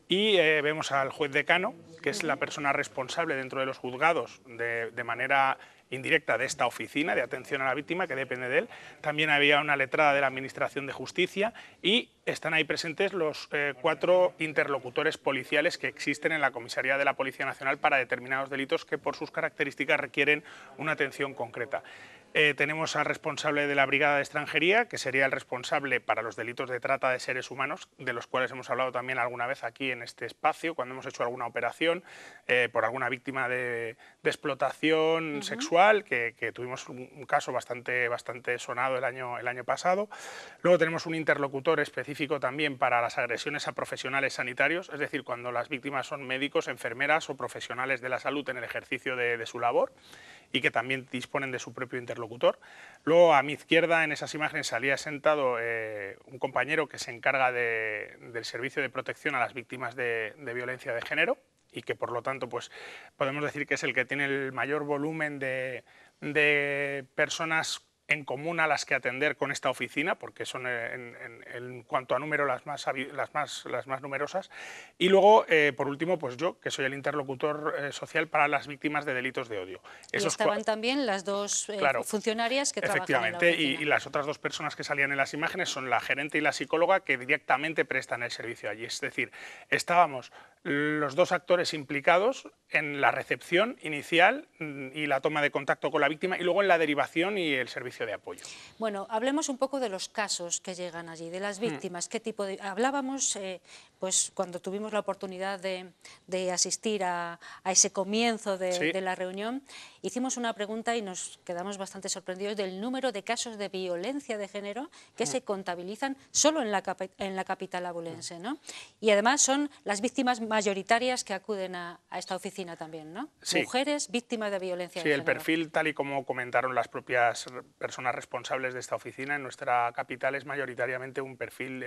S6: y vemos al juez decano, que es la persona responsable dentro de los juzgados de manera indirecta de esta oficina de atención a la víctima, que depende de él. También había una letrada de la Administración de Justicia y están ahí presentes los 4 interlocutores policiales que existen en la comisaría de la Policía Nacional para determinados delitos que por sus características requieren una atención concreta. Tenemos al responsable de la Brigada de Extranjería, que sería el responsable para los delitos de trata de seres humanos, de los cuales hemos hablado también alguna vez aquí en este espacio, cuando hemos hecho alguna operación por alguna víctima de explotación sexual, que tuvimos un caso bastante sonado el año pasado. Luego tenemos un interlocutor específico también para las agresiones a profesionales sanitarios, es decir, cuando las víctimas son médicos, enfermeras o profesionales de la salud en el ejercicio de su labor, y que también disponen de su propio interlocutor. Luego, a mi izquierda, en esas imágenes, salía sentado un compañero que se encarga del servicio de protección a las víctimas de violencia de género, y que por lo tanto pues, podemos decir que es el que tiene el mayor volumen de personas en común a las que atender con esta oficina, porque son en cuanto a número las más numerosas. Y luego, por último, pues yo, que soy el interlocutor social para las víctimas de delitos de odio.
S1: Y estaban también las dos funcionarias que trabajan en la oficina.
S6: Y las otras 2 personas que salían en las imágenes son la gerente y la psicóloga, que directamente prestan el servicio allí. Es decir, estábamos los 2 actores implicados en la recepción inicial y la toma de contacto con la víctima, y luego en la derivación y el servicio de apoyo.
S1: Bueno, hablemos un poco de los casos que llegan allí, de las víctimas. ¿Qué tipo de...? Hablábamos, pues cuando tuvimos la oportunidad de asistir a ese comienzo de la reunión, hicimos una pregunta y nos quedamos bastante sorprendidos del número de casos de violencia de género que se contabilizan solo en la capital abulense, ¿no? Y además son las víctimas mayoritarias que acuden a esta oficina también, ¿no?
S6: Sí.
S1: Mujeres víctimas de violencia de género.
S6: Sí, el perfil, tal y como comentaron las propias personas responsables de esta oficina, en nuestra capital es mayoritariamente un perfil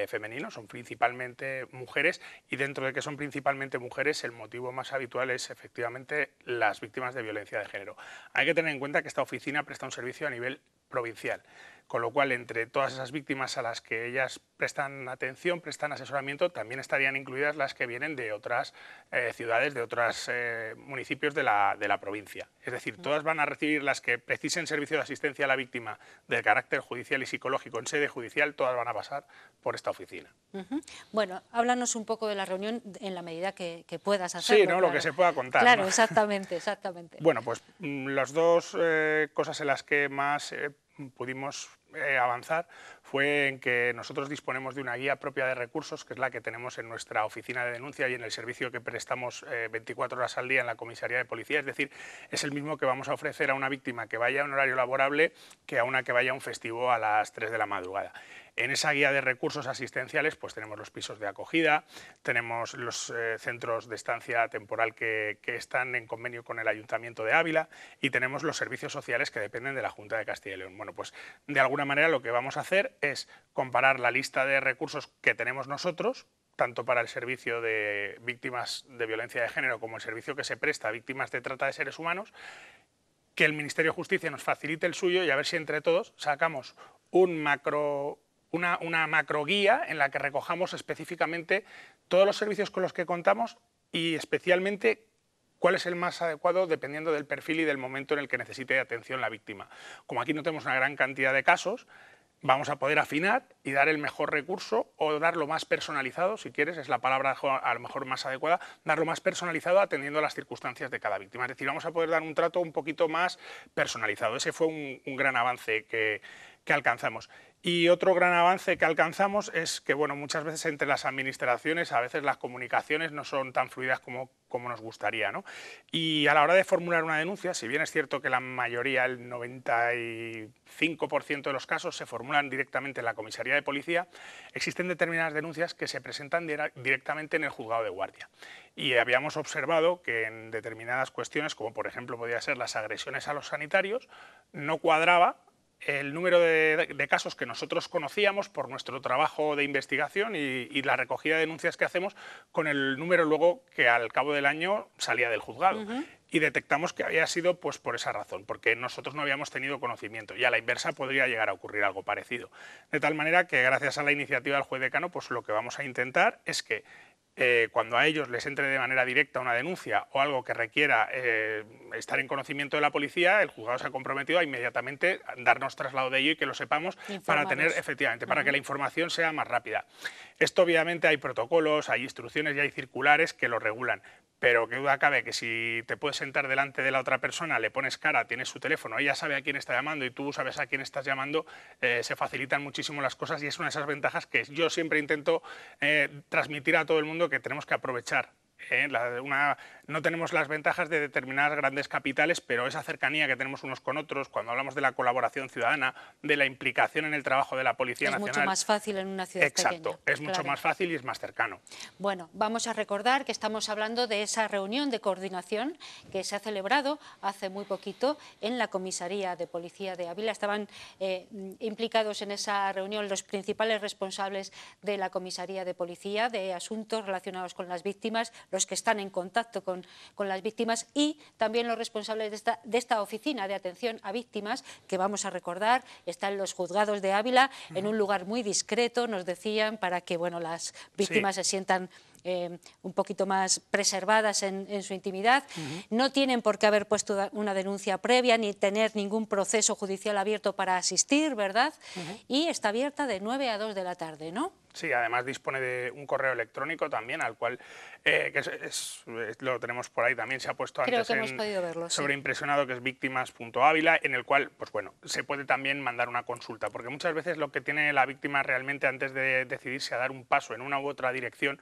S6: femenino, son principalmente mujeres, y dentro de que son principalmente mujeres, el motivo más habitual es efectivamente las víctimas de violencia de género. Hay que tener en cuenta que esta oficina presta un servicio a nivel provincial, con lo cual entre todas esas víctimas a las que ellas prestan atención, prestan asesoramiento, también estarían incluidas las que vienen de otras ciudades, de otros municipios de la provincia. Es decir, todas van a recibir, las que precisen servicio de asistencia a la víctima de carácter judicial y psicológico en sede judicial, todas van a pasar por esta oficina.
S1: Bueno, háblanos un poco de la reunión en la medida que puedas hacerlo.
S6: Sí, ¿no? Claro. Lo que se pueda contar.
S1: Claro,
S6: ¿no?
S1: exactamente.
S6: Bueno, pues las 2 cosas en las que más pudimos avanzar fue en que nosotros disponemos de una guía propia de recursos, que es la que tenemos en nuestra oficina de denuncia y en el servicio que prestamos 24 horas al día en la comisaría de policía. Es decir, es el mismo que vamos a ofrecer a una víctima que vaya a un horario laborable que a una que vaya a un festivo a las 3 de la madrugada. En esa guía de recursos asistenciales pues tenemos los pisos de acogida, tenemos los centros de estancia temporal que están en convenio con el Ayuntamiento de Ávila, y tenemos los servicios sociales que dependen de la Junta de Castilla y León. Bueno, pues de alguna manera lo que vamos a hacer es comparar la lista de recursos que tenemos nosotros, tanto para el servicio de víctimas de violencia de género como el servicio que se presta a víctimas de trata de seres humanos, que el Ministerio de Justicia nos facilite el suyo, y a ver si entre todos sacamos una macroguía en la que recojamos específicamente todos los servicios con los que contamos y especialmente cuál es el más adecuado dependiendo del perfil y del momento en el que necesite atención la víctima. Como aquí no tenemos una gran cantidad de casos, vamos a poder afinar y dar el mejor recurso, o darlo más personalizado, si quieres, es la palabra a lo mejor más adecuada, darlo más personalizado atendiendo a las circunstancias de cada víctima. Es decir, vamos a poder dar un trato un poquito más personalizado. Ese fue un gran avance que alcanzamos. Y otro gran avance que alcanzamos es que, bueno, muchas veces entre las administraciones a veces las comunicaciones no son tan fluidas como nos gustaría, ¿no? Y a la hora de formular una denuncia, si bien es cierto que la mayoría, el 95% de los casos se formulan directamente en la comisaría de policía, existen determinadas denuncias que se presentan directamente en el juzgado de guardia. Y habíamos observado que en determinadas cuestiones, como por ejemplo podía ser las agresiones a los sanitarios, no cuadraba el número de casos que nosotros conocíamos por nuestro trabajo de investigación y la recogida de denuncias que hacemos con el número luego que al cabo del año salía del juzgado. Y detectamos que había sido pues por esa razón, porque nosotros no habíamos tenido conocimiento y a la inversa podría llegar a ocurrir algo parecido. De tal manera que gracias a la iniciativa del juez decano, pues lo que vamos a intentar es que cuando a ellos les entre de manera directa una denuncia o algo que requiera estar en conocimiento de la policía, el juzgado se ha comprometido a inmediatamente darnos traslado de ello y que lo sepamos para tener, efectivamente, para que la información sea más rápida. Esto obviamente hay protocolos, hay instrucciones y hay circulares que lo regulan, pero qué duda cabe que si te puedes sentar delante de la otra persona, le pones cara, tienes su teléfono, ella sabe a quién está llamando y tú sabes a quién estás llamando, se facilitan muchísimo las cosas y es una de esas ventajas que yo siempre intento transmitir a todo el mundo que tenemos que aprovechar. No tenemos las ventajas de determinadas grandes capitales, pero esa cercanía que tenemos unos con otros, cuando hablamos de la colaboración ciudadana, de la implicación en el trabajo de la Policía Nacional...
S1: Es mucho más fácil en una ciudad pequeña.
S6: Exacto, es mucho más fácil y es más cercano.
S1: Bueno, vamos a recordar que estamos hablando de esa reunión de coordinación que se ha celebrado hace muy poquito en la Comisaría de Policía de Ávila. Estaban implicados en esa reunión los principales responsables de la Comisaría de Policía, de asuntos relacionados con las víctimas, los que están en contacto con las víctimas y también los responsables de esta oficina de atención a víctimas, que vamos a recordar, está en los juzgados de Ávila, en un lugar muy discreto, nos decían, para que bueno, las víctimas se sientan un poquito más preservadas en su intimidad. No tienen por qué haber puesto una denuncia previa ni tener ningún proceso judicial abierto para asistir, ¿verdad? Y está abierta de 9 a 2 de la tarde, ¿no?
S6: Sí, además dispone de un correo electrónico también, al cual lo tenemos por ahí también, se ha puesto
S1: Creo
S6: antes
S1: que hemos podido verlo,
S6: sobreimpresionado, que es víctimas.ávila, en el cual, pues bueno, se puede también mandar una consulta, porque muchas veces lo que tiene la víctima realmente antes de decidirse a dar un paso en una u otra dirección,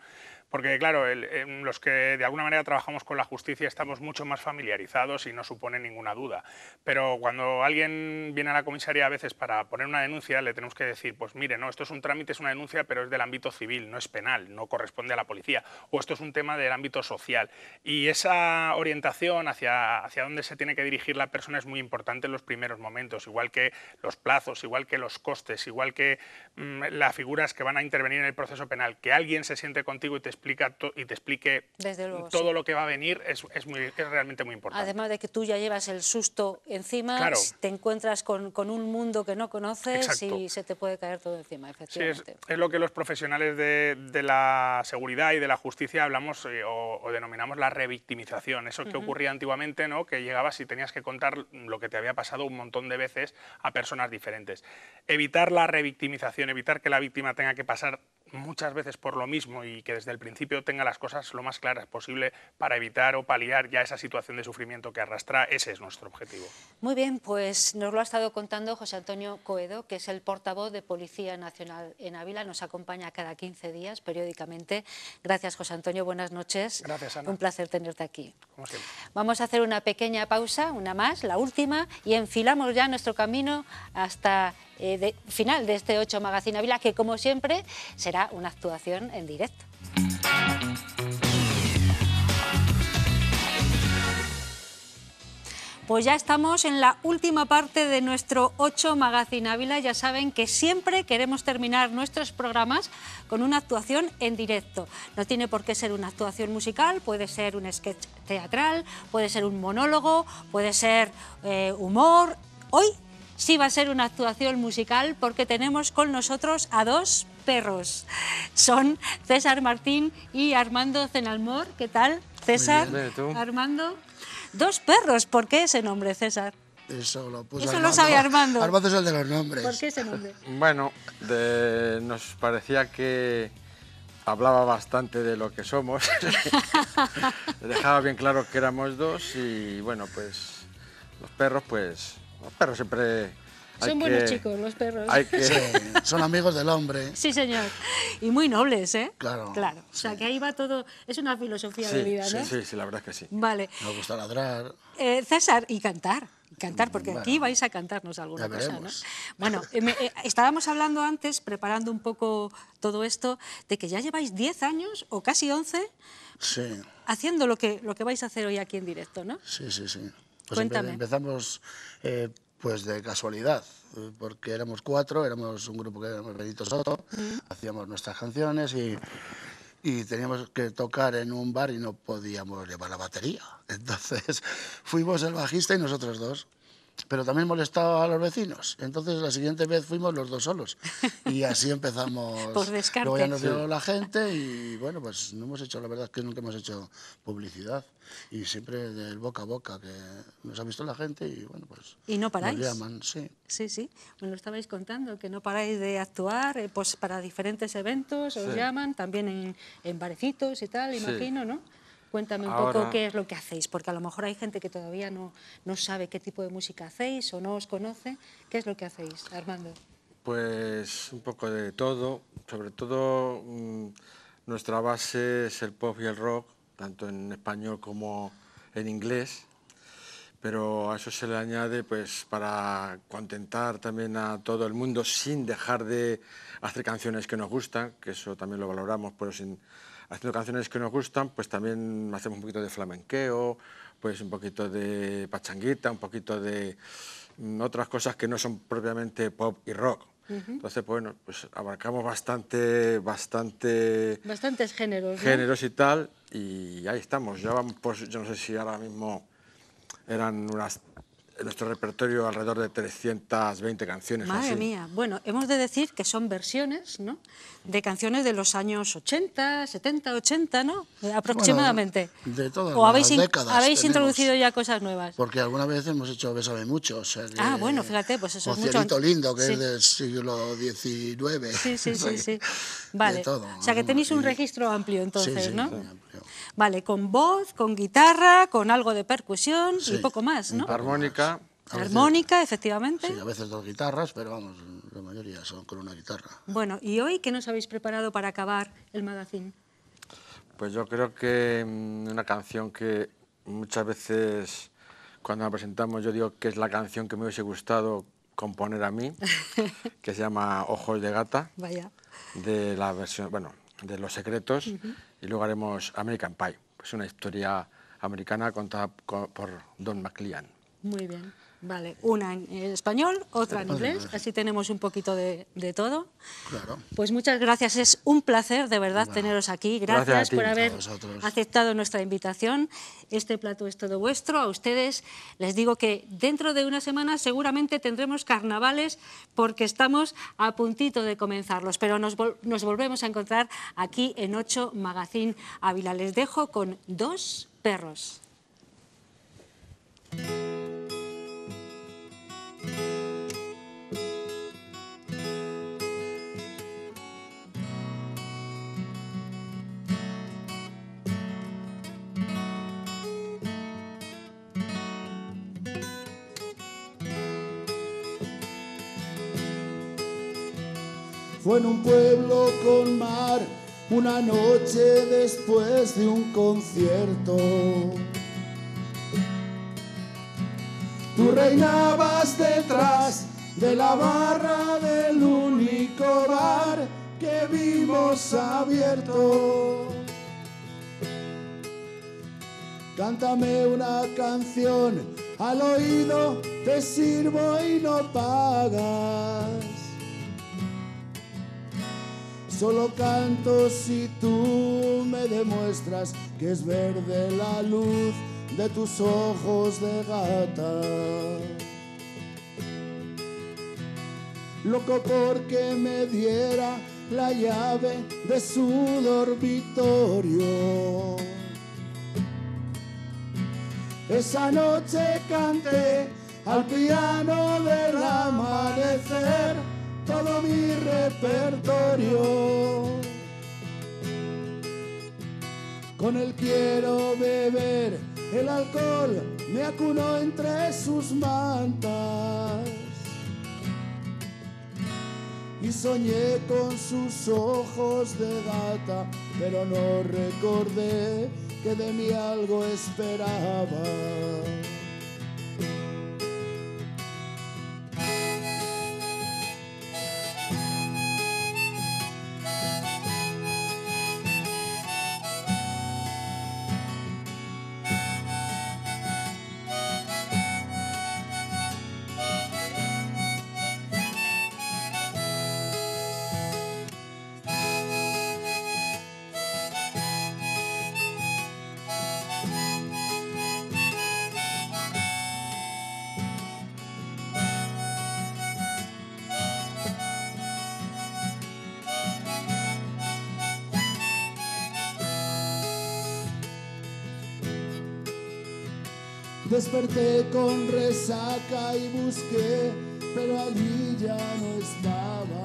S6: porque claro, los que de alguna manera trabajamos con la justicia estamos mucho más familiarizados y no supone ninguna duda, pero cuando alguien viene a la comisaría a veces para poner una denuncia, le tenemos que decir, pues mire, no, esto es un trámite, es una denuncia, pero es del ámbito civil, no es penal, no corresponde a la policía, o esto es un tema del ámbito social. Y esa orientación hacia dónde se tiene que dirigir la persona es muy importante en los primeros momentos, igual que los plazos, igual que los costes, igual que las figuras que van a intervenir en el proceso penal. Que alguien se siente contigo y te explique
S1: luego,
S6: todo lo que va a venir es realmente muy importante.
S1: Además de que tú ya llevas el susto encima,
S6: claro,
S1: te encuentras con un mundo que no conoces.
S6: Exacto.
S1: Y se te puede caer todo encima, efectivamente.
S6: Sí, es lo que los profesionales de la seguridad y de la justicia hablamos o denominamos la revictimización. Eso que ocurría antiguamente, ¿no? Que llegabas y tenías que contar lo que te había pasado un montón de veces a personas diferentes. Evitar la revictimización, evitar que la víctima tenga que pasar muchas veces por lo mismo y que desde el principio tenga las cosas lo más claras posible para evitar o paliar ya esa situación de sufrimiento que arrastra, ese es nuestro objetivo.
S1: Muy bien, pues nos lo ha estado contando José Antonio Coedo, que es el portavoz de Policía Nacional en Ávila, nos acompaña cada 15 días periódicamente. Gracias, José Antonio, buenas noches.
S6: Gracias, Ana.
S1: Un placer tenerte aquí.
S6: Como siempre.
S1: Vamos a hacer una pequeña pausa, una más, la última, y enfilamos ya nuestro camino hasta final de este 8 Magazine Ávila, que como siempre será una actuación en directo. Pues ya estamos en la última parte de nuestro 8 Magazine Ávila. Ya saben que siempre queremos terminar nuestros programas con una actuación en directo. No tiene por qué ser una actuación musical, puede ser un sketch teatral, puede ser un monólogo, puede ser humor. Hoy sí va a ser una actuación musical porque tenemos con nosotros a dos perros. Son César Martín y Armando Cenalmor. ¿Qué tal, César?
S7: Muy bien, ¿tú?
S1: Armando. Dos perros, ¿por qué ese nombre, César?
S7: Eso lo puso
S1: Eso
S7: Armando.
S1: lo sabe Armando.
S7: Armando es el de los nombres.
S1: ¿Por qué ese nombre?
S8: Bueno, nos parecía que hablaba bastante de lo que somos. Dejaba bien claro que éramos dos y bueno, pues los perros siempre
S1: Son buenos chicos los perros.
S7: Sí, son amigos del hombre.
S1: Sí, señor. Y muy nobles, ¿eh?
S7: Claro.
S1: Claro. O sea, que ahí va todo... Es una filosofía de vida, ¿no?
S8: Sí, la verdad es que sí.
S1: Vale.
S7: Nos gusta ladrar.
S1: César, y cantar, porque
S7: Bueno,
S1: aquí vais a cantarnos alguna
S7: ya
S1: cosa, ¿no?
S7: veremos.
S1: Bueno, estábamos hablando antes, preparando un poco todo esto, de que ya lleváis 10 años, o casi 11,
S7: Sí,
S1: haciendo lo que vais a hacer hoy aquí en directo, ¿no?
S7: sí. Pues
S1: Cuéntame.
S7: empezamos pues de casualidad, porque éramos 4, éramos un grupo que éramos Benito Soto, hacíamos nuestras canciones y teníamos que tocar en un bar y no podíamos llevar la batería. Entonces fuimos el bajista y nosotros dos. Pero también molestaba a los vecinos. Entonces la siguiente vez fuimos los dos solos. Y así empezamos.
S1: Por descarte.
S7: Luego ya nos vio la gente y bueno, pues no hemos hecho, la verdad es que nunca hemos hecho publicidad. Y siempre del boca a boca, que nos ha visto la gente y bueno, pues
S1: Y no paráis.
S7: nos llaman, sí.
S1: Sí, sí. Me lo estabais contando, que no paráis de actuar pues para diferentes eventos, os llaman, también en barecitos y tal, imagino, ¿no? Cuéntame un poco qué es lo que hacéis, porque a lo mejor hay gente que todavía no sabe qué tipo de música hacéis o no os conoce. ¿Qué es lo que hacéis, Armando?
S8: Pues un poco de todo, sobre todo nuestra base es el pop y el rock, tanto en español como en inglés, pero a eso se le añade pues para contentar también a todo el mundo sin dejar de hacer canciones que nos gustan, que eso también lo valoramos, pero haciendo canciones que nos gustan, pues también hacemos un poquito de flamenqueo, pues un poquito de pachanguita, un poquito de otras cosas que no son propiamente pop y rock. Entonces, bueno, pues abarcamos bastantes
S1: géneros, ¿no?
S8: géneros y tal, y ahí estamos. Ya vamos, pues, yo no sé si ahora mismo eran en nuestro repertorio alrededor de 320 canciones.
S1: Madre
S8: así.
S1: mía. Bueno, hemos de decir que son versiones, ¿no?, de canciones de los años 80, 70, 80, ¿no?, aproximadamente.
S7: Bueno, de todas
S1: ¿O
S7: las décadas
S1: habéis
S7: tenemos,
S1: introducido ya cosas nuevas?
S7: Porque alguna vez hemos hecho Bésame mucho. O sea,
S1: Bueno, fíjate, pues eso
S7: o
S1: es mucho...
S7: Cielito Lindo, que
S1: Sí.
S7: es del siglo XIX.
S1: Sí. Vale,
S7: De todo,
S1: o sea que tenéis un
S7: y-
S1: registro amplio entonces,
S7: Sí,
S1: ¿no?
S7: muy amplio.
S1: Vale, con voz, con guitarra, con algo de percusión y
S7: Sí,
S1: poco más, ¿no?
S8: Armónica.
S7: A veces-
S1: Armónica, efectivamente.
S7: Sí, a veces 2 guitarras, pero vamos, la mayoría son con una guitarra.
S1: Bueno, ¿y hoy qué nos habéis preparado para acabar el magazine?
S8: Pues yo creo que una canción que muchas veces cuando la presentamos yo digo que es la canción que me hubiese gustado componer a mí, que se llama Ojos de Gata,
S1: Vaya.
S8: de la versión, bueno, de Los Secretos, y luego haremos American Pie, pues una historia americana contada por Don McLean.
S1: Muy bien. Vale, una en español, otra en inglés, así tenemos un poquito de todo.
S7: Claro.
S1: Pues muchas gracias, es un placer de verdad teneros aquí.
S8: Gracias
S1: Gracias
S8: a ti,
S1: por
S8: a
S1: haber
S7: vosotros.
S1: aceptado nuestra invitación. Este plato es todo vuestro. A ustedes les digo que dentro de una semana seguramente tendremos carnavales porque estamos a puntito de comenzarlos, pero nos volvemos a encontrar aquí en 8 Magazine Ávila. Les dejo con 2 perros.
S9: Fue en un pueblo con mar, una noche después de un concierto. Tú reinabas detrás de la barra del único bar que vimos abierto. Cántame una canción, al oído te sirvo y no pagas. Solo canto si tú me demuestras que es verde la luz de tus ojos de gata. Loco porque me diera la llave de su dormitorio. Esa noche canté al piano del amanecer todo mi repertorio. Con él quiero beber, el alcohol me acunó entre sus mantas. y soñé con sus ojos de gata, pero no recordé que de mí algo esperaba. Desperté con resaca y busqué, pero allí ya no estaba.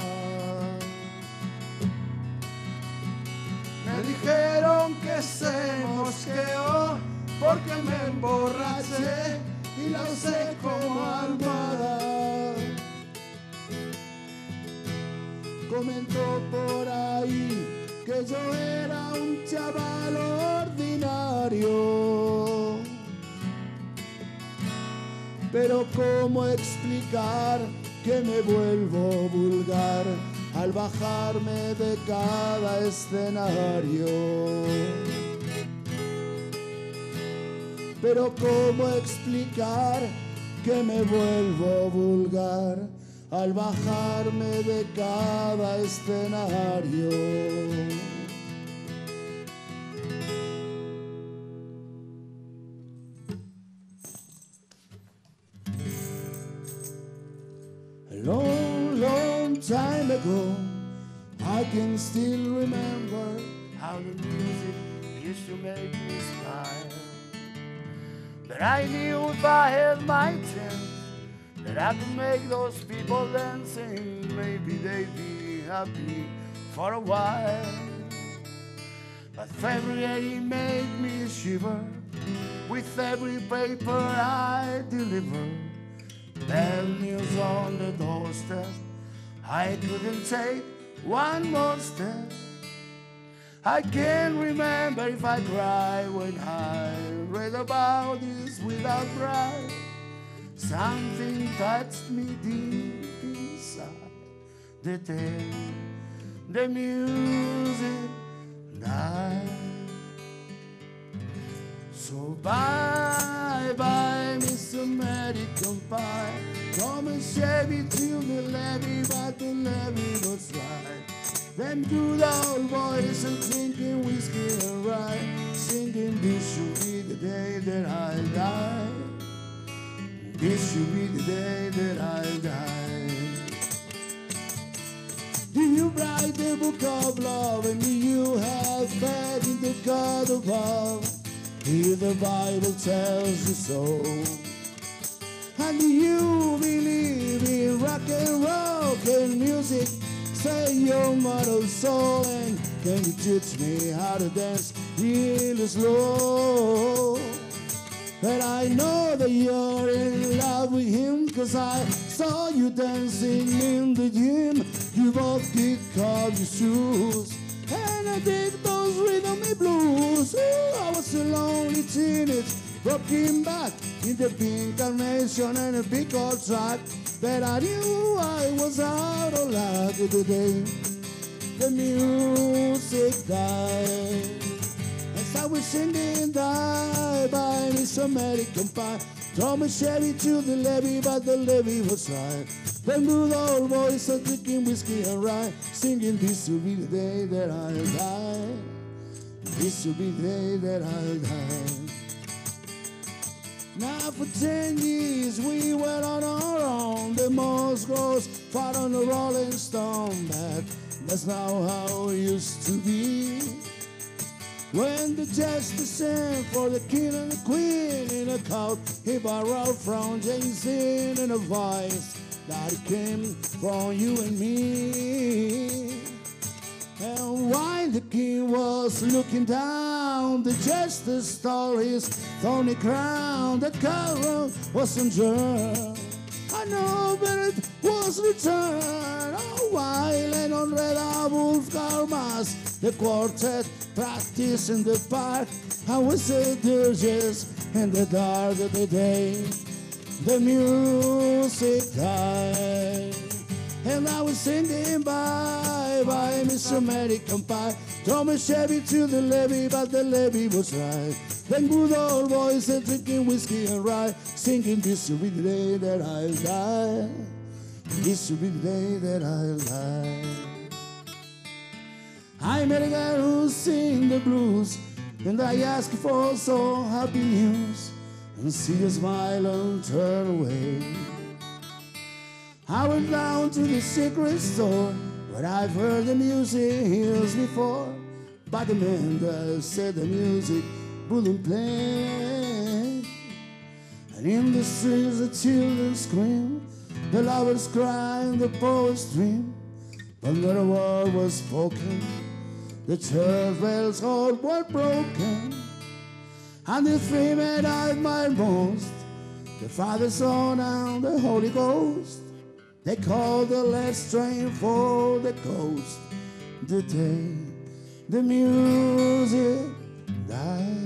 S9: Me dijeron que se mosqueó porque me emborraché y la usé como almohada. Comentó por ahí que yo era un chaval ordinario. Pero ¿cómo explicar que me vuelvo vulgar al bajarme de cada escenario? Pero ¿cómo explicar que me vuelvo vulgar al bajarme de cada escenario? A long, long time ago, I can still remember how the music used to make me smile. But I knew if I had my chance that I could make those people dancing, maybe they'd be happy for a while. But February made me shiver with every paper I deliver. Bad news on the doorstep, I couldn't take one more step. I can't remember if I cried when I read about this without pride. Something touched me deep inside the day the music died. So bye bye, Miss American Pie. Come and shave it till the levee, but the levee was right. Them good old boys are drinking whiskey and rye, singing this should be the day that I die. This should be the day that I die. Do you write the book of love and do you have faith in the God above? Here the Bible tells you so. And do you believe in rock and roll and music? Say your motto soul, and can you teach me how to dance really slow? But I know that you're in love with him, 'cause I saw you dancing in the gym. You both kick off your shoes, and I dig those rhythm and blues. Ooh, I was a lonely teenage, broken back in the pink carnation and a big old track. But I knew I was out of luck the day the music died. As I was singing die by Miss American Pie, throw me Chevy to the levee, but the levee was right. Them good old boys are drinking whiskey and rye, singing this will be the day that I'll die. This will be the day that I'll die. Now for 10 years we were on our own. The moss grows far on the Rolling Stone, but that's not how it used to be. When the jester sang for the king and the queen in a coat he borrowed from Jason in a voice that came from you and me. And while the king was looking down, the jester stole his thorny crown. The carol wasn't yours, I know, but it was returned. Oh, while and on Red Wolfgang Mass, the quartet practice in the park. I was the dirges in the dark of the day. The music died, and I was singing bye bye, Miss American Pie. Throw me Chevy to the levee, but the levee was right. Then good old boys are drinking whiskey and rye, singing this will be the day that I'll die. This will be the day that I'll die. I met a guy who sing the blues, and I asked for so happy news, and see a smile and turn away. I went down to the secret store, where I've heard the music years before, but the man that said the music wouldn't play. And in the streets the children scream, the lovers cry, the poets dream, but not a word was spoken. The church bells all were broken, and the three men I admired most, the Father, Son, and the Holy Ghost. They called the last train for the coast, the day the music died.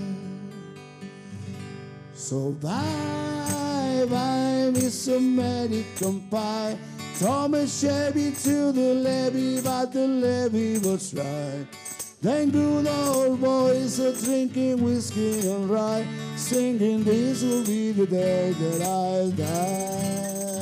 S9: So bye bye, Miss American Pie. Thomas Chevy to the levee, but the levee was right. Then good old boys are drinking whiskey and rye, singing this will be the day that I'll die.